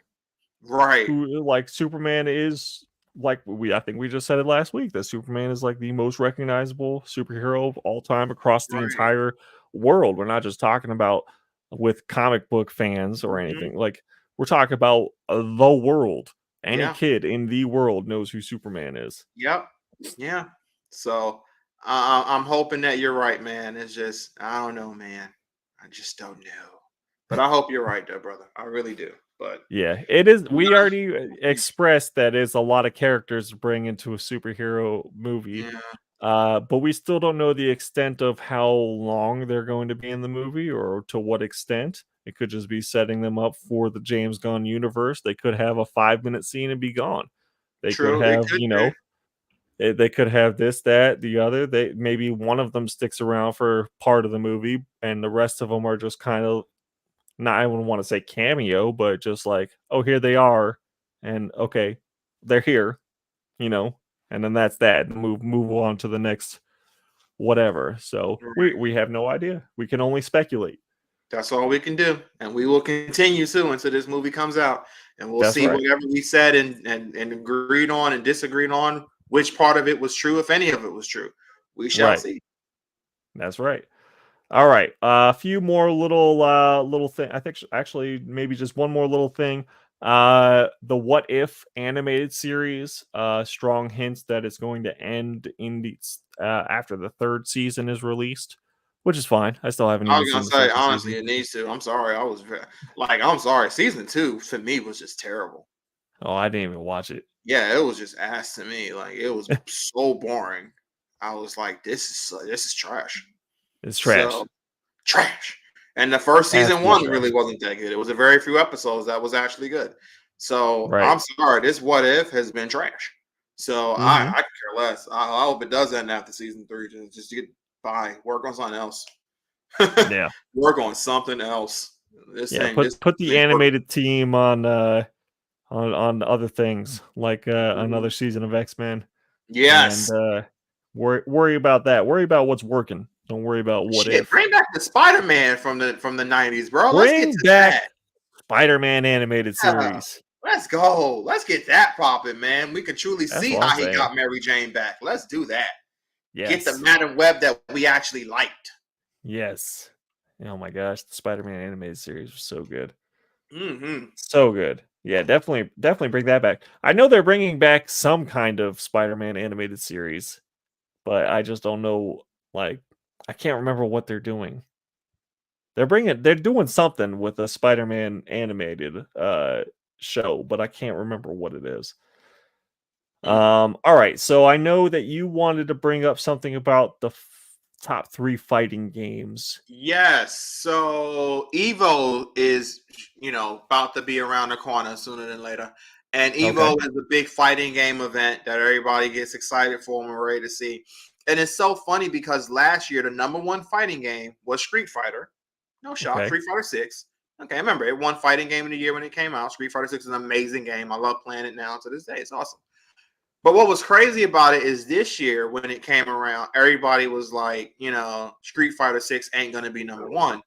right? Who, like, Superman is like I think we just said it last week that Superman is like the most recognizable superhero of all time across the entire world. We're not just talking about with comic book fans or anything. Like, we're talking about the world. Any kid in the world knows who Superman is. Yep. Yeah. So I'm hoping that you're right, man. It's just, I don't know, man. I just don't know. But I hope you're right, though, brother. I really do. But yeah, it is. We already expressed that it's a lot of characters to bring into a superhero movie. But we still don't know the extent of how long they're going to be in the movie or to what extent. It could just be setting them up for the James Gunn universe. They could have a 5-minute scene and be gone. They could have, they could have this, that, the other. Maybe one of them sticks around for part of the movie, and the rest of them are just kind of, not, I wouldn't want to say cameo, but just like, oh, here they are, and okay, they're here, and then that's that. Move on to the next whatever. So we have no idea. We can only speculate. That's all we can do, and we will continue to until this movie comes out, and we'll see whatever we said and agreed on and disagreed on, which part of it was true, if any of it was true. We shall see. That's right. All right, a few more little thing. I think actually maybe just one more little thing. The What If animated series. Strong hints that it's going to end in the after the 3rd season is released, which is fine. I still haven't. I was gonna say honestly, it needs to. I'm sorry. I'm sorry. Season 2 for me was just terrible. Oh, I didn't even watch it. Yeah, it was just ass to me. Like, it was so boring. I was like, this is trash. It's trash. Trash. And the first season 1 really wasn't that good. It was a very few episodes that was actually good. So I'm sorry, this What If has been trash. So I could care less. I hope it does end after season 3. Just to get by, work on something else. Yeah, work on something else. Put the animated team on other things like another season of X-Men. Yes. And worry about that. Worry about what's working. Don't worry about what if. Bring back the Spider-Man from the 90s, bro. Bring back Spider-Man animated series. Let's go. Let's get that popping, man. We can truly see how he got Mary Jane back. Let's do that. Yes. Get the Madam Web that we actually liked. Yes. Oh my gosh, the Spider-Man animated series was so good. Mm-hmm. So good. Yeah, definitely bring that back. I know they're bringing back some kind of Spider-Man animated series, but I just don't know. Like, I can't remember what they're doing. They're doing something with a Spider-Man animated show, but I can't remember what it is. All right, so I know that you wanted to bring up something about the top 3 fighting games. Yes. So Evo is, about to be around the corner sooner than later. And Okay. Evo is a big fighting game event that everybody gets excited for and we're ready to see. And it's so funny because last year the number one fighting game was Street Fighter. No shock, Okay. Street Fighter 6. Okay, remember it won fighting game of the year when it came out. Street Fighter 6 is an amazing game. I love playing it now to this day. It's awesome. But what was crazy about it is this year when it came around, everybody was like, Street Fighter 6 ain't gonna be number one.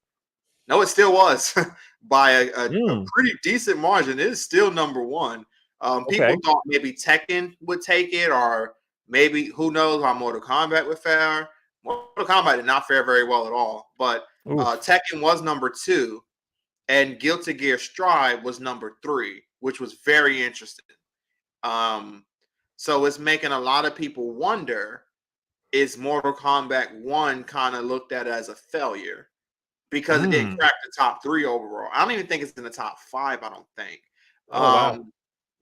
No, it still was by a pretty decent margin. It is still number one. People Okay. thought maybe Tekken would take it, or maybe who knows how Mortal Kombat would fare. Mortal Kombat did not fare very well at all, but Oof. Tekken was number 2, and Guilty Gear Strive was number 3, which was very interesting. So it's making a lot of people wonder, is Mortal Kombat 1 kind of looked at as a failure because it didn't crack the top 3 overall? I don't even think it's in the top 5, I don't think. Oh wow.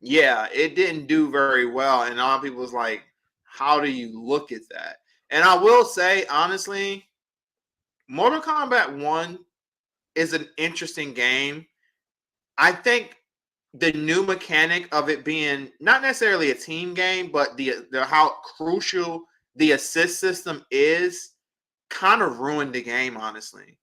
Yeah, it didn't do very well. And a lot of people was like, how do you look at that? And I will say, honestly, Mortal Kombat 1 is an interesting game. I think the new mechanic of it being not necessarily a team game, but the how crucial the assist system is kind of ruined the game, honestly.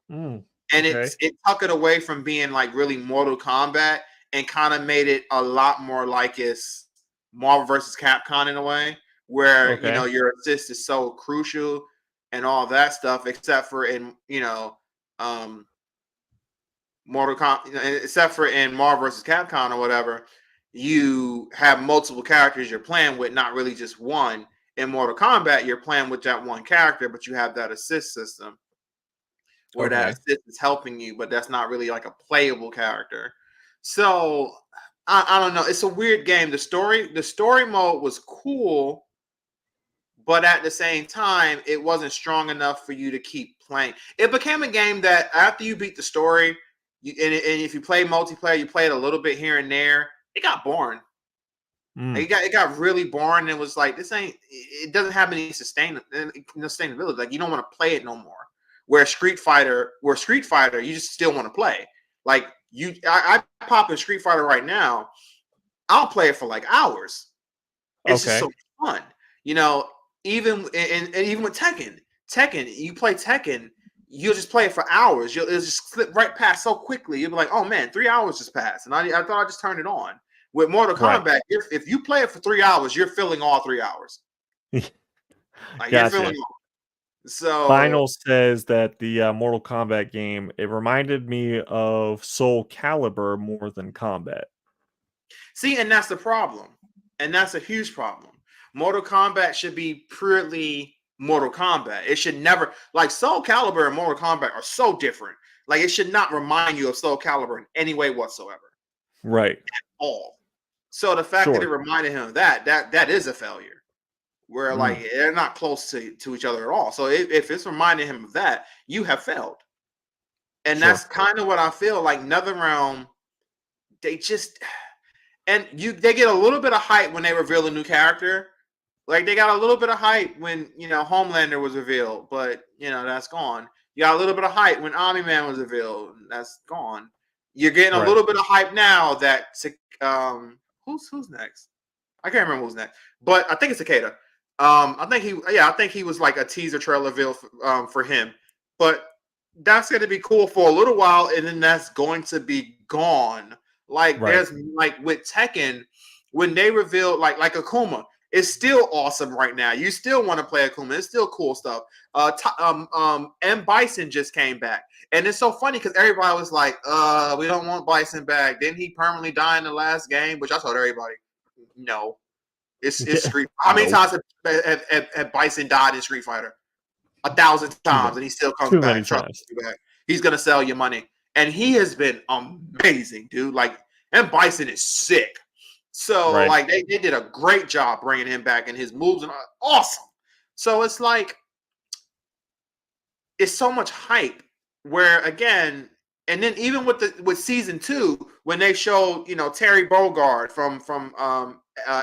And Okay. it took it away from being like really Mortal Kombat and kind of made it a lot more like it's Marvel versus Capcom in a way, where Okay. your assist is so crucial and all that stuff, except for in um Mortal Kombat, except for in Marvel vs. Capcom or whatever, you have multiple characters you're playing with, not really just one. In Mortal Kombat, you're playing with that one character, but you have that assist system where that Okay. assist is helping you, but that's not really like a playable character. So I don't know. It's a weird game. The story mode was cool, but at the same time, it wasn't strong enough for you to keep playing. It became a game that after you beat the story, and if you play multiplayer, you play it a little bit here and there. It got boring. It got really boring. And it was like, this ain't. It doesn't have any sustainability. Like, you don't want to play it no more. Where Street Fighter, you just still want to play. Like I pop in Street Fighter right now. I'll play it for like hours. It's just Okay. so fun. You know, even and even with Tekken, you play Tekken, you'll just play it for hours. It'll just slip right past so quickly. You'll be like, oh man, 3 hours just passed. And I thought I just turned it on. With Mortal Right. Kombat, if you play it for 3 hours, you're filling all 3 hours. Like, you're filling Gotcha. all. So Final says that the Mortal Kombat game, it reminded me of Soul Calibur more than Combat. see, and that's the problem. And that's a huge problem. Mortal Kombat should be purely Mortal Kombat. It should never, like, Soul Calibur and Mortal Kombat are so different. Like, it should not remind you of Soul Calibur in any way whatsoever. Right. All. So the fact that it Sure. reminded him of that is a failure. Where, like, they're not close to each other at all. So if it's reminding him of that, you have failed. And that's Sure. kind of what I feel like. NetherRealm, they just, and they get a little bit of hype when they reveal a new character. Like, they got a little bit of hype when Homelander was revealed, but that's gone. You got a little bit of hype when Omni-Man was revealed, that's gone. You're getting a Right. little bit of hype now that who's next? I can't remember who's next, but I think it's Takeda. I think he was like a teaser trailer reveal for him, but that's going to be cool for a little while, and then that's going to be gone. Like, Right. there's like with Tekken, when they revealed like Akuma, it's still awesome right now. You still want to play Akuma. It's still cool stuff. M Bison just came back, and it's so funny because everybody was like, we don't want Bison back. Didn't he permanently die in the last game?" Which I told everybody, no. It's Street. How many Nope. times have Bison died in Street Fighter? 1,000 Too times, many. and he still comes Too many back. Trust times. me, he's gonna sell you money, and he has been amazing, dude. Like, and Bison is sick. So Right. like they did a great job bringing him back, and his moves are awesome. So it's like it's so much hype. Where again, and then even with season 2, when they showed Terry Bogard from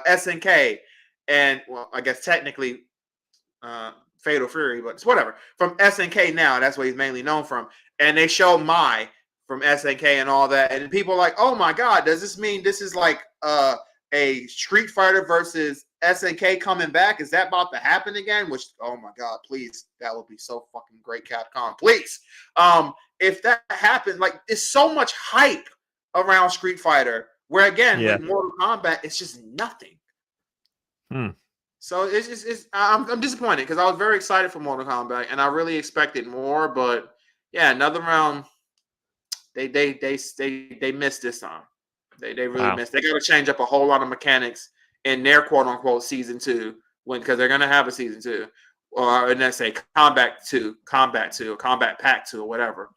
SNK, and well, I guess technically Fatal Fury, but it's whatever. From SNK now, that's what he's mainly known from. And they show Mai from SNK and all that, and people are like, "Oh my god, does this mean this is like a Street Fighter versus SNK coming back? Is that about to happen again?" Which, oh my god, please, that would be so fucking great, Capcom. Please, if that happened, like, there's so much hype around Street Fighter. Where again, with Mortal Kombat, it's just nothing. So I'm disappointed because I was very excited for Mortal Kombat and I really expected more, but yeah, another round. They missed this time. They really missed. They got to change up a whole lot of mechanics in their quote unquote season 2 because they're gonna have a season 2, or let's say Combat Pack 2, or whatever.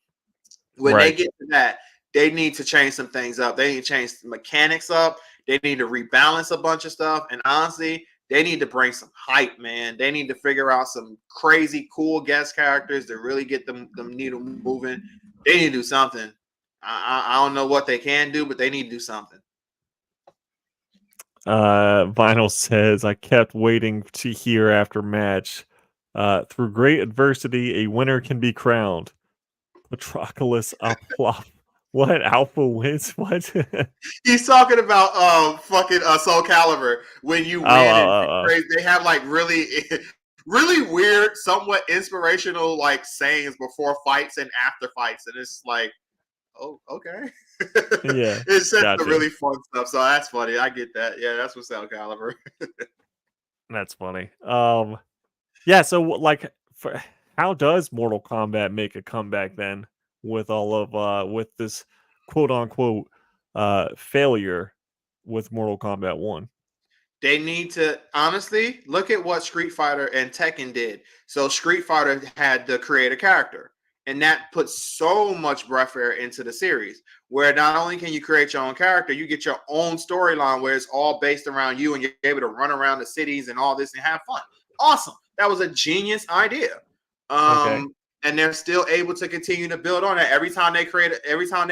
When they get to that, they need to change some things up. They need to change the mechanics up. They need to rebalance a bunch of stuff. And honestly, they need to bring some hype, man. They need to figure out some crazy, cool guest characters to really get them needle moving. They need to do something. I don't know what they can do, but they need to do something. Vinyl says, I kept waiting to hear after match. Through great adversity, a winner can be crowned. Patroclus Uplop. What? Alpha wins? What? He's talking about fucking Soul Calibur. When you win, they have like really really weird, somewhat inspirational like sayings before fights and after fights, and it's like, oh, okay. Yeah, it's just the really fun stuff. So that's funny. I get that. Yeah, that's what's Soul Calibur. That's funny. Yeah. So like, how does Mortal Kombat make a comeback then with all of with this quote unquote failure with Mortal Kombat 1? They need to honestly look at what Street Fighter and Tekken did. So Street Fighter had to create a character, and that puts so much breath air into the series. Where not only can you create your own character, you get your own storyline where it's all based around you, and you're able to run around the cities and all this and have fun. Awesome! That was a genius idea. And they're still able to continue to build on it. Every time they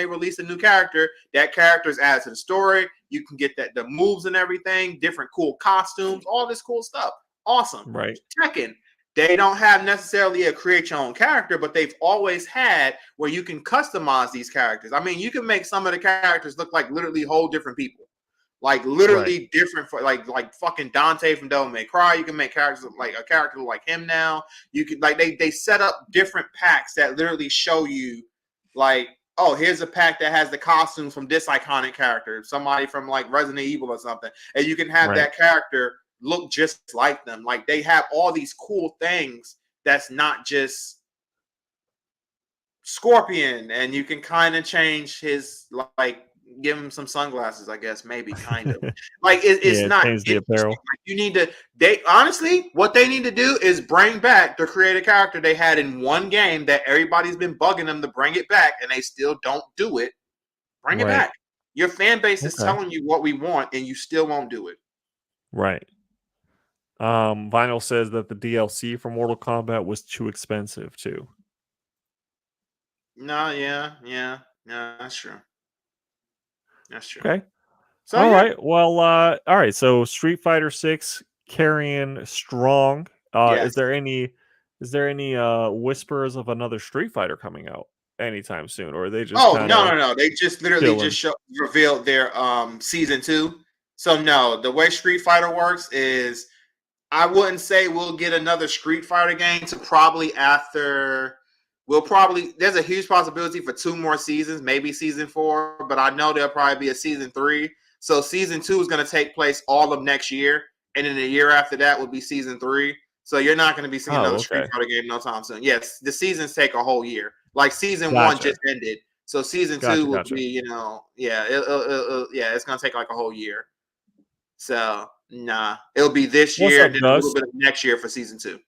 release a new character, that character is added to the story. You can get the moves and everything, different cool costumes, all this cool stuff. Awesome. Right. Second, they don't have necessarily a create your own character, but they've always had where you can customize these characters. I mean, you can make some of the characters look like literally whole different people. Like literally different, for like fucking Dante from Devil May Cry. You can make characters like a character like him now. You can like they set up different packs that literally show you like, oh, here's a pack that has the costumes from this iconic character, somebody from like Resident Evil or something, and you can have that character look just like them. Like they have all these cool things that's not just Scorpion, and you can kind of change his like. Give him some sunglasses, I guess, maybe kind of like it's not the apparel. You need to. They honestly, what they need to do is bring back the creative character they had in one game that everybody's been bugging them to bring it back, and they still don't do it. Bring it back. Your fan base is telling you what we want, and you still won't do it. Right. Vinyl says that the DLC for Mortal Kombat was too expensive too. No, yeah, that's true. That's true. Okay. So all right. Well, all right. So Street Fighter 6 carrying strong. Yes. Is there any whispers of another Street Fighter coming out anytime soon, or are they just no. They just literally revealed their season 2. So no, the way Street Fighter works is I wouldn't say we'll get another Street Fighter game to probably after. There's a huge possibility for 2 more seasons, maybe season 4, but I know there'll probably be a season 3. So season 2 is going to take place all of next year, and then the year after that will be season 3. So you're not going to be seeing another Street Fighter game no time soon. Yes, the seasons take a whole year. Like season 1 just ended, so season 2 will be, it's going to take like a whole year. So nah, it'll be this year and then a little bit of next year for season 2.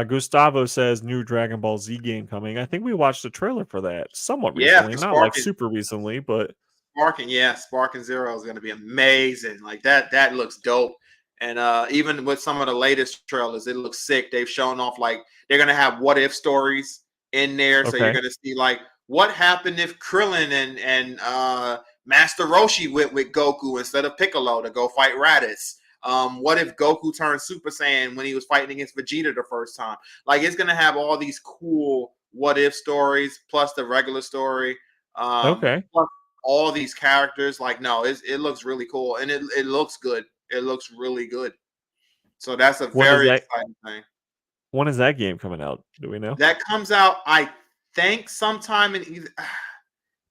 Gustavo says new Dragon Ball Z game coming. I think we watched the trailer for that somewhat recently, not like super recently, but Sparking Zero is going to be amazing. Like that looks dope. And even with some of the latest trailers, it looks sick. They've shown off like they're going to have what if stories in there. So you're going to see like what happened if Krillin and Master Roshi went with Goku instead of Piccolo to go fight Raditz. What if Goku turned Super Saiyan when he was fighting against Vegeta the first time? Like it's going to have all these cool what if stories plus the regular story. Plus all these characters. Like no, it looks really cool and it looks good. It looks really good. So that's a very exciting thing. When is that game coming out? Do we know? That comes out, I think, sometime in either.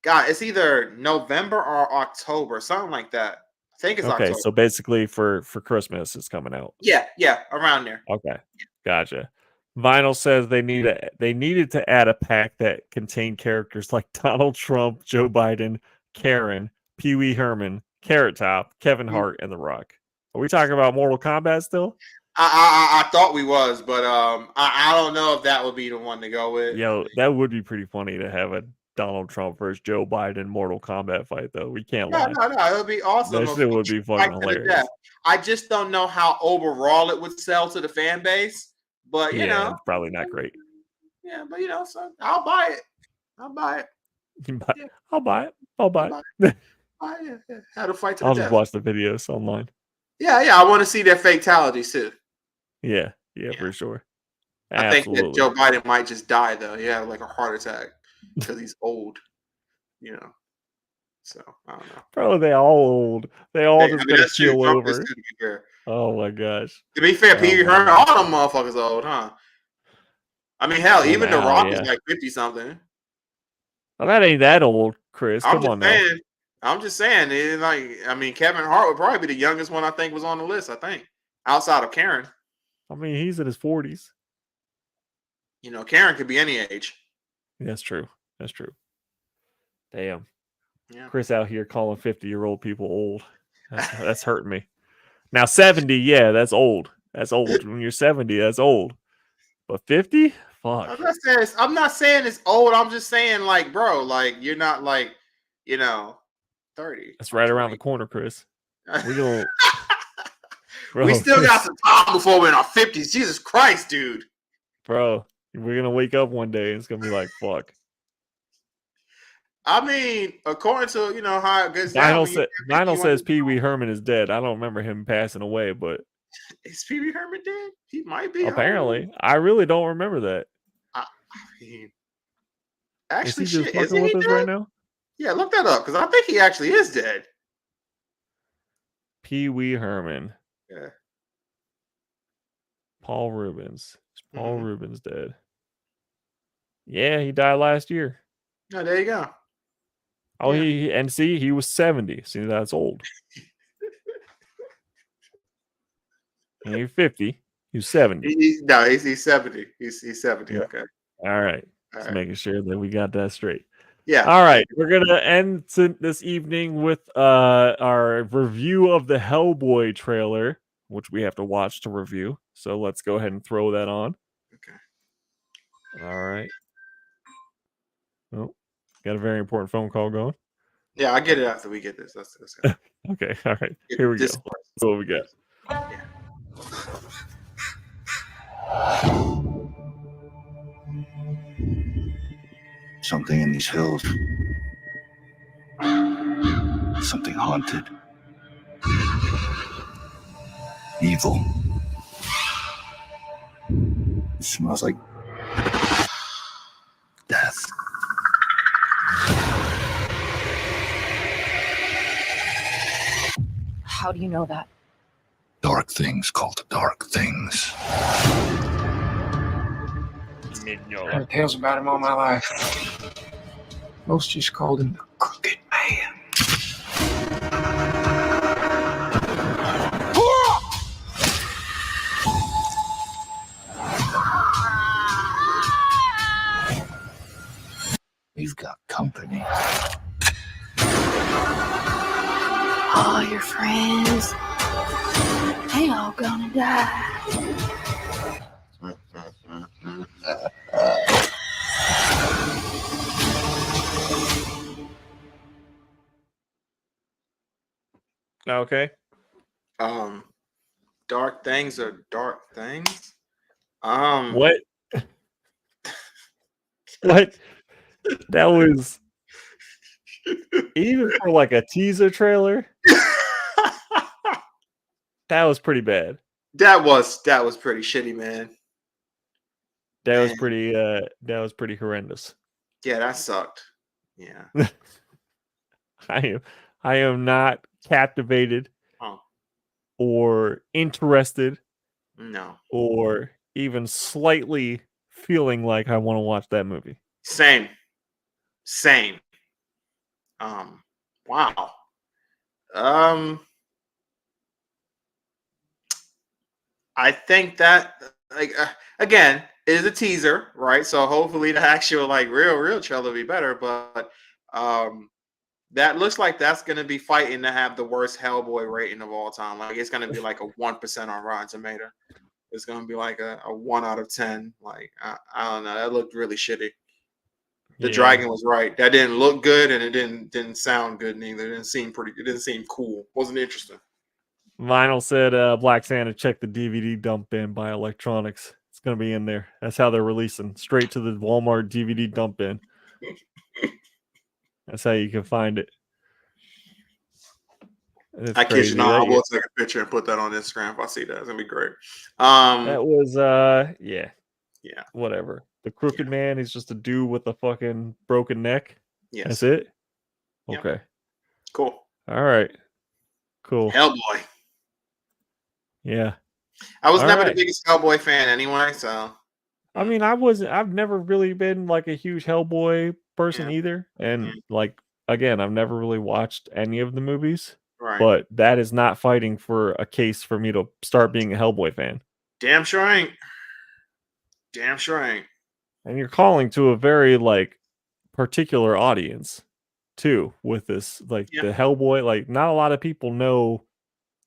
God, it's either November or October, something like that. I think it's October. So basically for Christmas it's coming out. Yeah, around there. Okay, gotcha. Vinyl says they needed to add a pack that contained characters like Donald Trump, Joe Biden, Karen, Pee Wee Herman, Carrot Top, Kevin Hart, and The Rock. Are we talking about Mortal Kombat still? I thought we was, but I don't know if that would be the one to go with. Yo, that would be pretty funny to have a Donald Trump versus Joe Biden Mortal Kombat fight, though. We can't lie. No, it would be awesome. That shit would be fucking hilarious. I just don't know how overall it would sell to the fan base, but you know, it's probably not great. Yeah, but so I'll buy it. I'll buy it. I'll buy it. How to fight to the I'll death. just watch the videos online. Yeah, I want to see their fatalities too. Yeah, for sure. I think that Joe Biden might just die though. Yeah, like a heart attack because he's old. So I don't know. Bro, they all old. They all just gonna chill over. Oh my gosh. To be fair, Pee Wee Herman, all them motherfuckers old, huh? I mean, hell, even The Rock is like 50 something. Well, that ain't that old, Chris. Come on now. I'm just saying, Kevin Hart would probably be the youngest one I think was on the list, I think. Outside of Karen. I mean, he's in his 40s. Karen could be any age. That's true. Damn. Yeah. Chris out here calling 50-year-old people old. That's hurting me. Now 70, yeah, that's old. That's old. When you're 70, that's old. But 50? Fuck. I'm not saying it's old. I'm just saying, like, bro, like, you're not like, 30. That's right around the corner, Chris. We still got some time before we're in our 50s. Jesus Christ, dude. Bro, we're gonna wake up one day and it's gonna be like, fuck. I mean, according to how it goes down. Vinyl says Pee Wee Herman is dead. I don't remember him passing away, but is Pee Wee Herman dead? He might be. Apparently, I really don't remember that. I mean, actually, is he just fucking with us right now? Yeah, look that up because I think he actually is dead. Pee Wee Herman. Yeah. Paul Rubens. Is Paul Rubens dead? Yeah, he died last year. Oh, there you go. Oh, yeah. He was 70. See, that's old. He was 50. He was 70. He's 70. He's 70. Yeah. Okay. All right. Just making sure that we got that straight. Yeah. All right. We're going to end this evening with our review of the Hellboy trailer, which we have to watch to review. So let's go ahead and throw that on. Okay. All right. Oh, got a very important phone call going. Yeah, I get it after we get this. That's okay. All right. Here we go. That's what we got. Yeah. Something in these hills. Something haunted. Evil. It smells like death. How do you know that? Dark things called dark things. I've heard tales about him all my life. Most just called him the Crooked Man. We've got company. All your friends, they all gonna die. Okay. Dark things are dark things. What? What? That was even for like a teaser trailer. That was pretty bad. that was pretty shitty, man. That was Man, pretty horrendous. yeah, that sucked. Yeah. I am not captivated Oh or interested no. or even slightly feeling like I want to watch that movie. Same. Wow. I think that again it is a teaser, right? So hopefully the actual like real trailer will be better. But that looks like that's gonna be fighting to have the worst Hellboy rating of all time. Like it's gonna be like a 1% on Rotten Tomato. It's gonna be like a 1 out of 10. Like I don't know. That looked really shitty. The dragon was right. That didn't look good, and it didn't sound good neither. It didn't seem pretty. It didn't seem cool. Wasn't interesting. Vinyl said Black Santa check the DVD dump bin by Electronics. It's gonna be in there. That's how they're releasing. Straight to the Walmart DVD dump bin. That's how you can find it. It's I kid you crazy. not. I will take a picture and put that on Instagram if I see that. It's gonna be great. That was Yeah. whatever. The Crooked Man is just a dude with a fucking broken neck. Yes. That's it. Yeah. Okay. Cool. All right. Cool. Hellboy. Yeah. I was All never right. the biggest Hellboy fan anyway, so I mean, I've never really been like a huge Hellboy person Yeah. either. And like again, I've never really watched any of the movies. right. But that is not fighting for a case for me to start being a Hellboy fan. Damn sure ain't. Damn sure ain't. And you're calling to a very like particular audience too with this like Yeah. the Hellboy, like not a lot of people know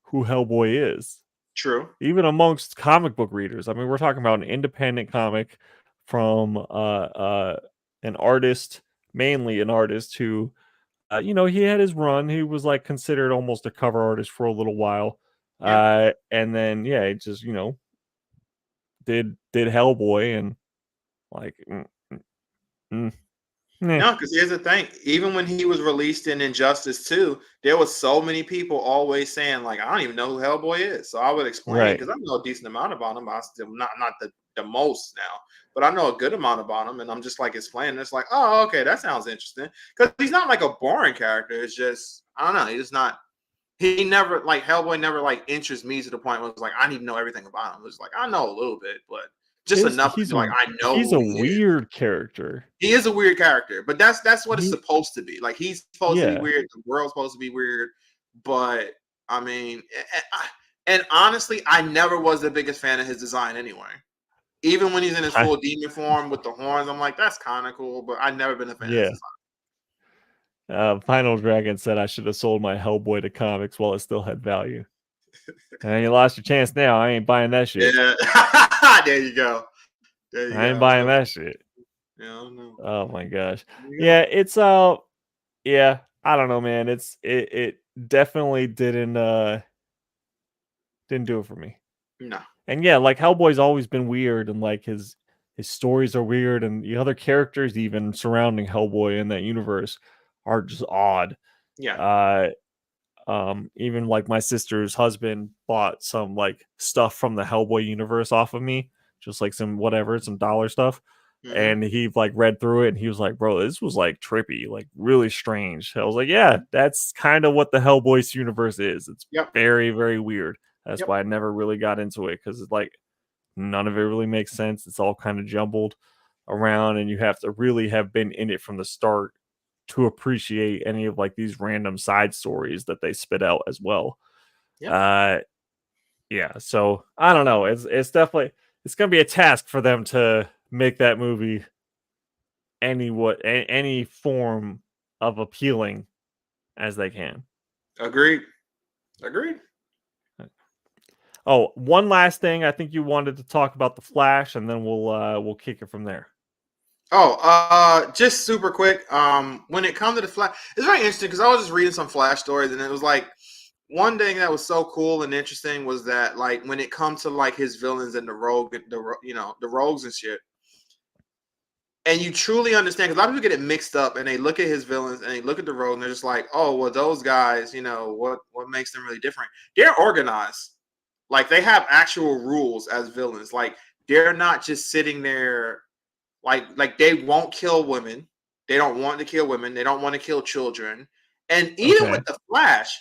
who Hellboy is. True. Even amongst comic book readers. I mean, we're talking about an independent comic from an artist, mainly an artist who he had his run. He was like considered almost a cover artist for a little while. Yeah. And then he just, did Hellboy and like No, because here's the thing. Even when he was released in Injustice 2, there was so many people always saying, like, I don't even know who Hellboy is. So I would explain Right. because I know a decent amount about him. I still not the most now, but I know a good amount about him. And I'm just like explaining. It's like, oh, okay, that sounds interesting. Because he's not like a boring character. It's just, I don't know. He's not, he never like Hellboy never like interests me to the point where it's like, I need to know everything about him. It's like, I know a little bit, but just enough to be like, I know he's who a he is. weird character. He is a weird character, but that's what it's supposed to be. Like he's supposed to be weird. The world's supposed to be weird, but I mean, and honestly, I never was the biggest fan of his design anyway. Even when he's in his full demon form with the horns, I'm like, that's kind of cool, but I've never been a fan of his design. Final Dragon said I should have sold my Hellboy to comics while it still had value. And you lost your chance now. I ain't buying that shit. Yeah, there you go. I ain't buying that shit. Yeah, I don't know. Oh my gosh. Yeah, it's yeah, I don't know, man. It definitely didn't do it for me. No. And yeah, like Hellboy's always been weird and like his stories are weird and the other characters even surrounding Hellboy in that universe are just odd. Yeah. Even like my sister's husband bought some like stuff from the Hellboy universe off of me, just like some dollar stuff. And he like read through it and he was like, bro, this was like trippy, like really strange. I was like, yeah, that's kind of what the Hellboy universe is. It's very, very weird. That's why I never really got into it, because it's like none of it really makes sense. It's all kind of jumbled around and you have to really have been in it from the start to appreciate any of like these random side stories that they spit out as well. Yeah, so I don't know. It's definitely gonna be a task for them to make that movie any form of appealing as they can. Agreed. Oh, one last thing. I think you wanted to talk about the Flash, and then we'll kick it from there. Oh, just super quick. When it comes to the Flash, it's very interesting because I was just reading some Flash stories, and it was like one thing that was so cool and interesting was that, like, when it comes to like his villains and the rogues and shit, and you truly understand, because a lot of people get it mixed up and they look at his villains and they look at the rogue and they're just like, oh, well, those guys, what makes them really different? They're organized. Like, they have actual rules as villains. Like, they're not just sitting there like they won't kill women. They don't want to kill women. They don't want to kill children. And even with the Flash,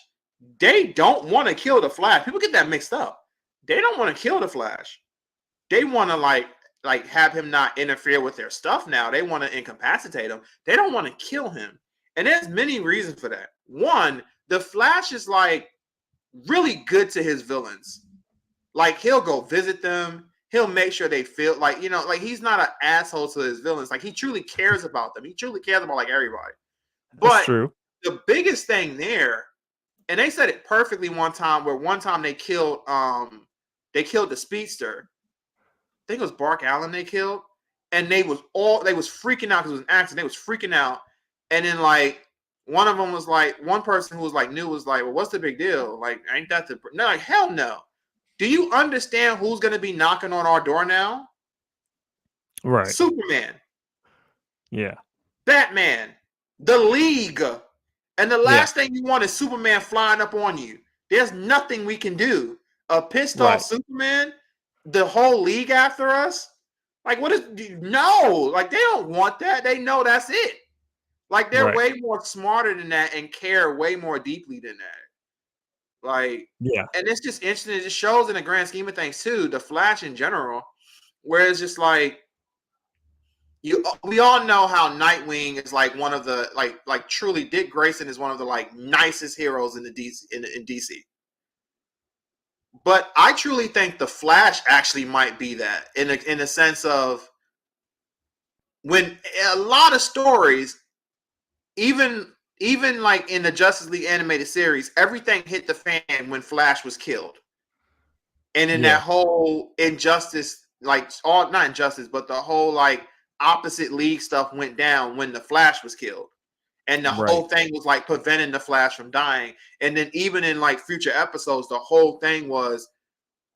they don't want to kill the Flash. People get that mixed up. They don't want to kill the Flash. They want to like have him not interfere with their stuff now. They want to incapacitate him. They don't want to kill him. And there's many reasons for that. One, the Flash is like really good to his villains. Like, he'll go visit them. He'll make sure they feel like, like, he's not an asshole to his villains. Like, he truly cares about them. He truly cares about like everybody. But That's true. The biggest thing there, and they said it perfectly one time they killed the speedster. I think it was Bark Allen they killed, and they was freaking out because it was an accident. They was freaking out, and then like one of them was like, one person who was like new was like, well, what's the big deal? Like, ain't that the no? Like, hell no. Do you understand who's going to be knocking on our door now? Right. Superman. Yeah. Batman. The League. And the last thing you want is Superman flying up on you. There's nothing we can do. A pissed off Superman, the whole league after us. Like, what is no? Like, they don't want that. They know that's it. Like, they're way more smarter than that and care way more deeply than that. Like, and it's just interesting. It just shows in the grand scheme of things too, the Flash in general, where it's just like we all know how Nightwing is like one of the like truly Dick Grayson is one of the like nicest heroes in the DC. But I truly think the Flash actually might be that in the sense of when a lot of stories, even like in the Justice League animated series, everything hit the fan when Flash was killed. And in that whole injustice, like not injustice, but the whole like opposite league stuff went down when the Flash was killed. And the whole thing was like preventing the Flash from dying. And then even in like future episodes, the whole thing was,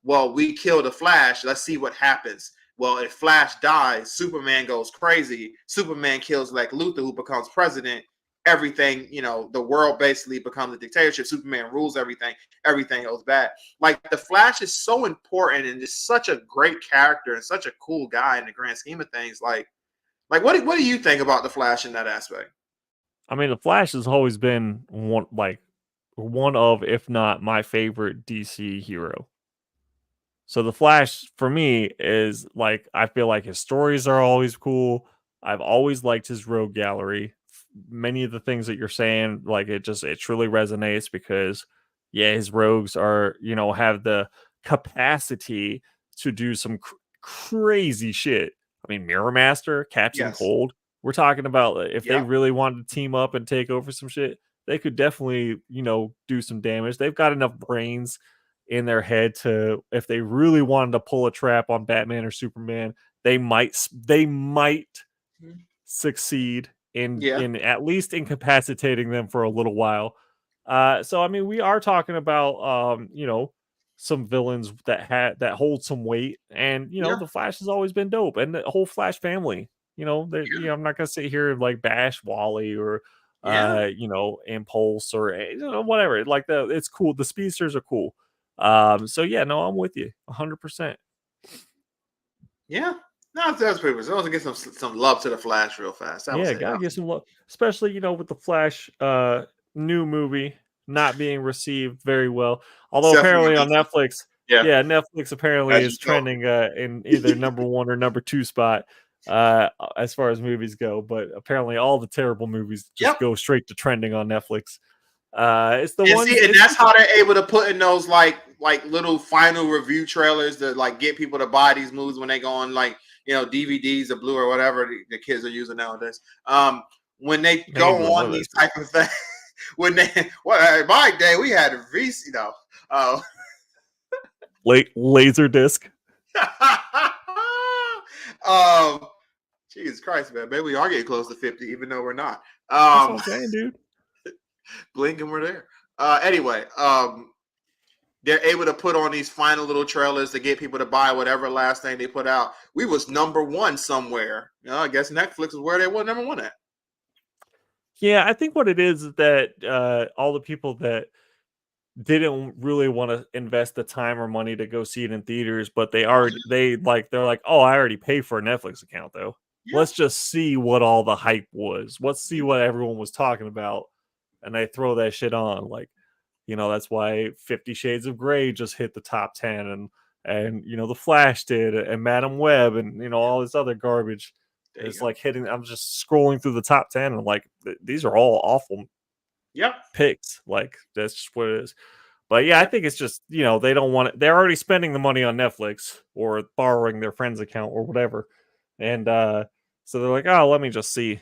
well, we killed the Flash. Let's see what happens. Well, if Flash dies, Superman goes crazy. Superman kills Lex Luthor, who becomes president. Everything, the world basically becomes a dictatorship. Superman rules everything. Everything goes bad. Like, the Flash is so important and is such a great character and such a cool guy in the grand scheme of things. Like what do you think about the Flash in that aspect? I mean, the Flash has always been one of, if not my favorite DC hero. So the Flash for me is like, I feel like his stories are always cool. I've always liked his rogue gallery. Many of the things that you're saying, like, it truly resonates because his rogues are, have the capacity to do some crazy shit. I mean, Mirror Master, Captain Cold. We're talking about if they really wanted to team up and take over some shit, they could definitely, do some damage. They've got enough brains in their head to, if they really wanted to pull a trap on Batman or Superman, they might succeed in at least incapacitating them for a little while. So I mean, we are talking about some villains that hold some weight, and the Flash has always been dope, and the whole Flash family. I'm not gonna sit here and like bash Wally or Impulse or whatever. Like it's cool. The speedsters are cool. So yeah, no, I'm with you 100%. Yeah. No, that's pretty much. I want to get some love to the Flash real fast. Gotta get some love, especially with the Flash new movie not being received very well. Although apparently on Netflix, Netflix apparently is trending in either number 1 or number 2 spot as far as movies go. But apparently all the terrible movies just go straight to trending on Netflix. It's the one, and that's how they're able to put in those like little final review trailers to like get people to buy these movies when they go on like DVDs or Blue or whatever the kids are using nowadays. When they go on these type of things, when they in my day we had a VC laser disc. Jesus Christ, man, maybe we are getting close to 50, even though we're not. That's what I'm saying, dude. Blink and we're there. Anyway, they're able to put on these final little trailers to get people to buy whatever last thing they put out. We was number one somewhere. I guess Netflix is where they were number one at. Yeah, I think what it is that all the people that didn't really want to invest the time or money to go see it in theaters, but they're like, oh, I already paid for a Netflix account though. Yeah. Let's just see what all the hype was. Let's see what everyone was talking about, and they throw that shit on. Like, that's why 50 Shades of Grey just hit the top 10, and The Flash did, and Madam Web, and all this other garbage. It's like hitting. I'm just scrolling through the top 10, and I'm like, these are all awful. Yep. Picks. Like, that's just what it is. But yeah, I think it's just, they don't want it. They're already spending the money on Netflix or borrowing their friend's account or whatever. And so they're like, oh, let me just see,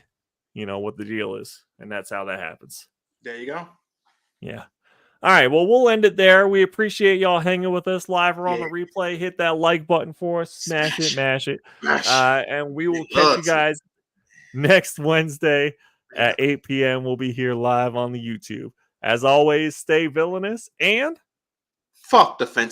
what the deal is. And that's how that happens. There you go. Yeah. All right. Well, we'll end it there. We appreciate y'all hanging with us live or on the replay. Hit that like button for us. Smash it, mash it. And we will catch you guys next Wednesday at 8 p.m. We'll be here live on the YouTube. As always, stay villainous and fuck the fence.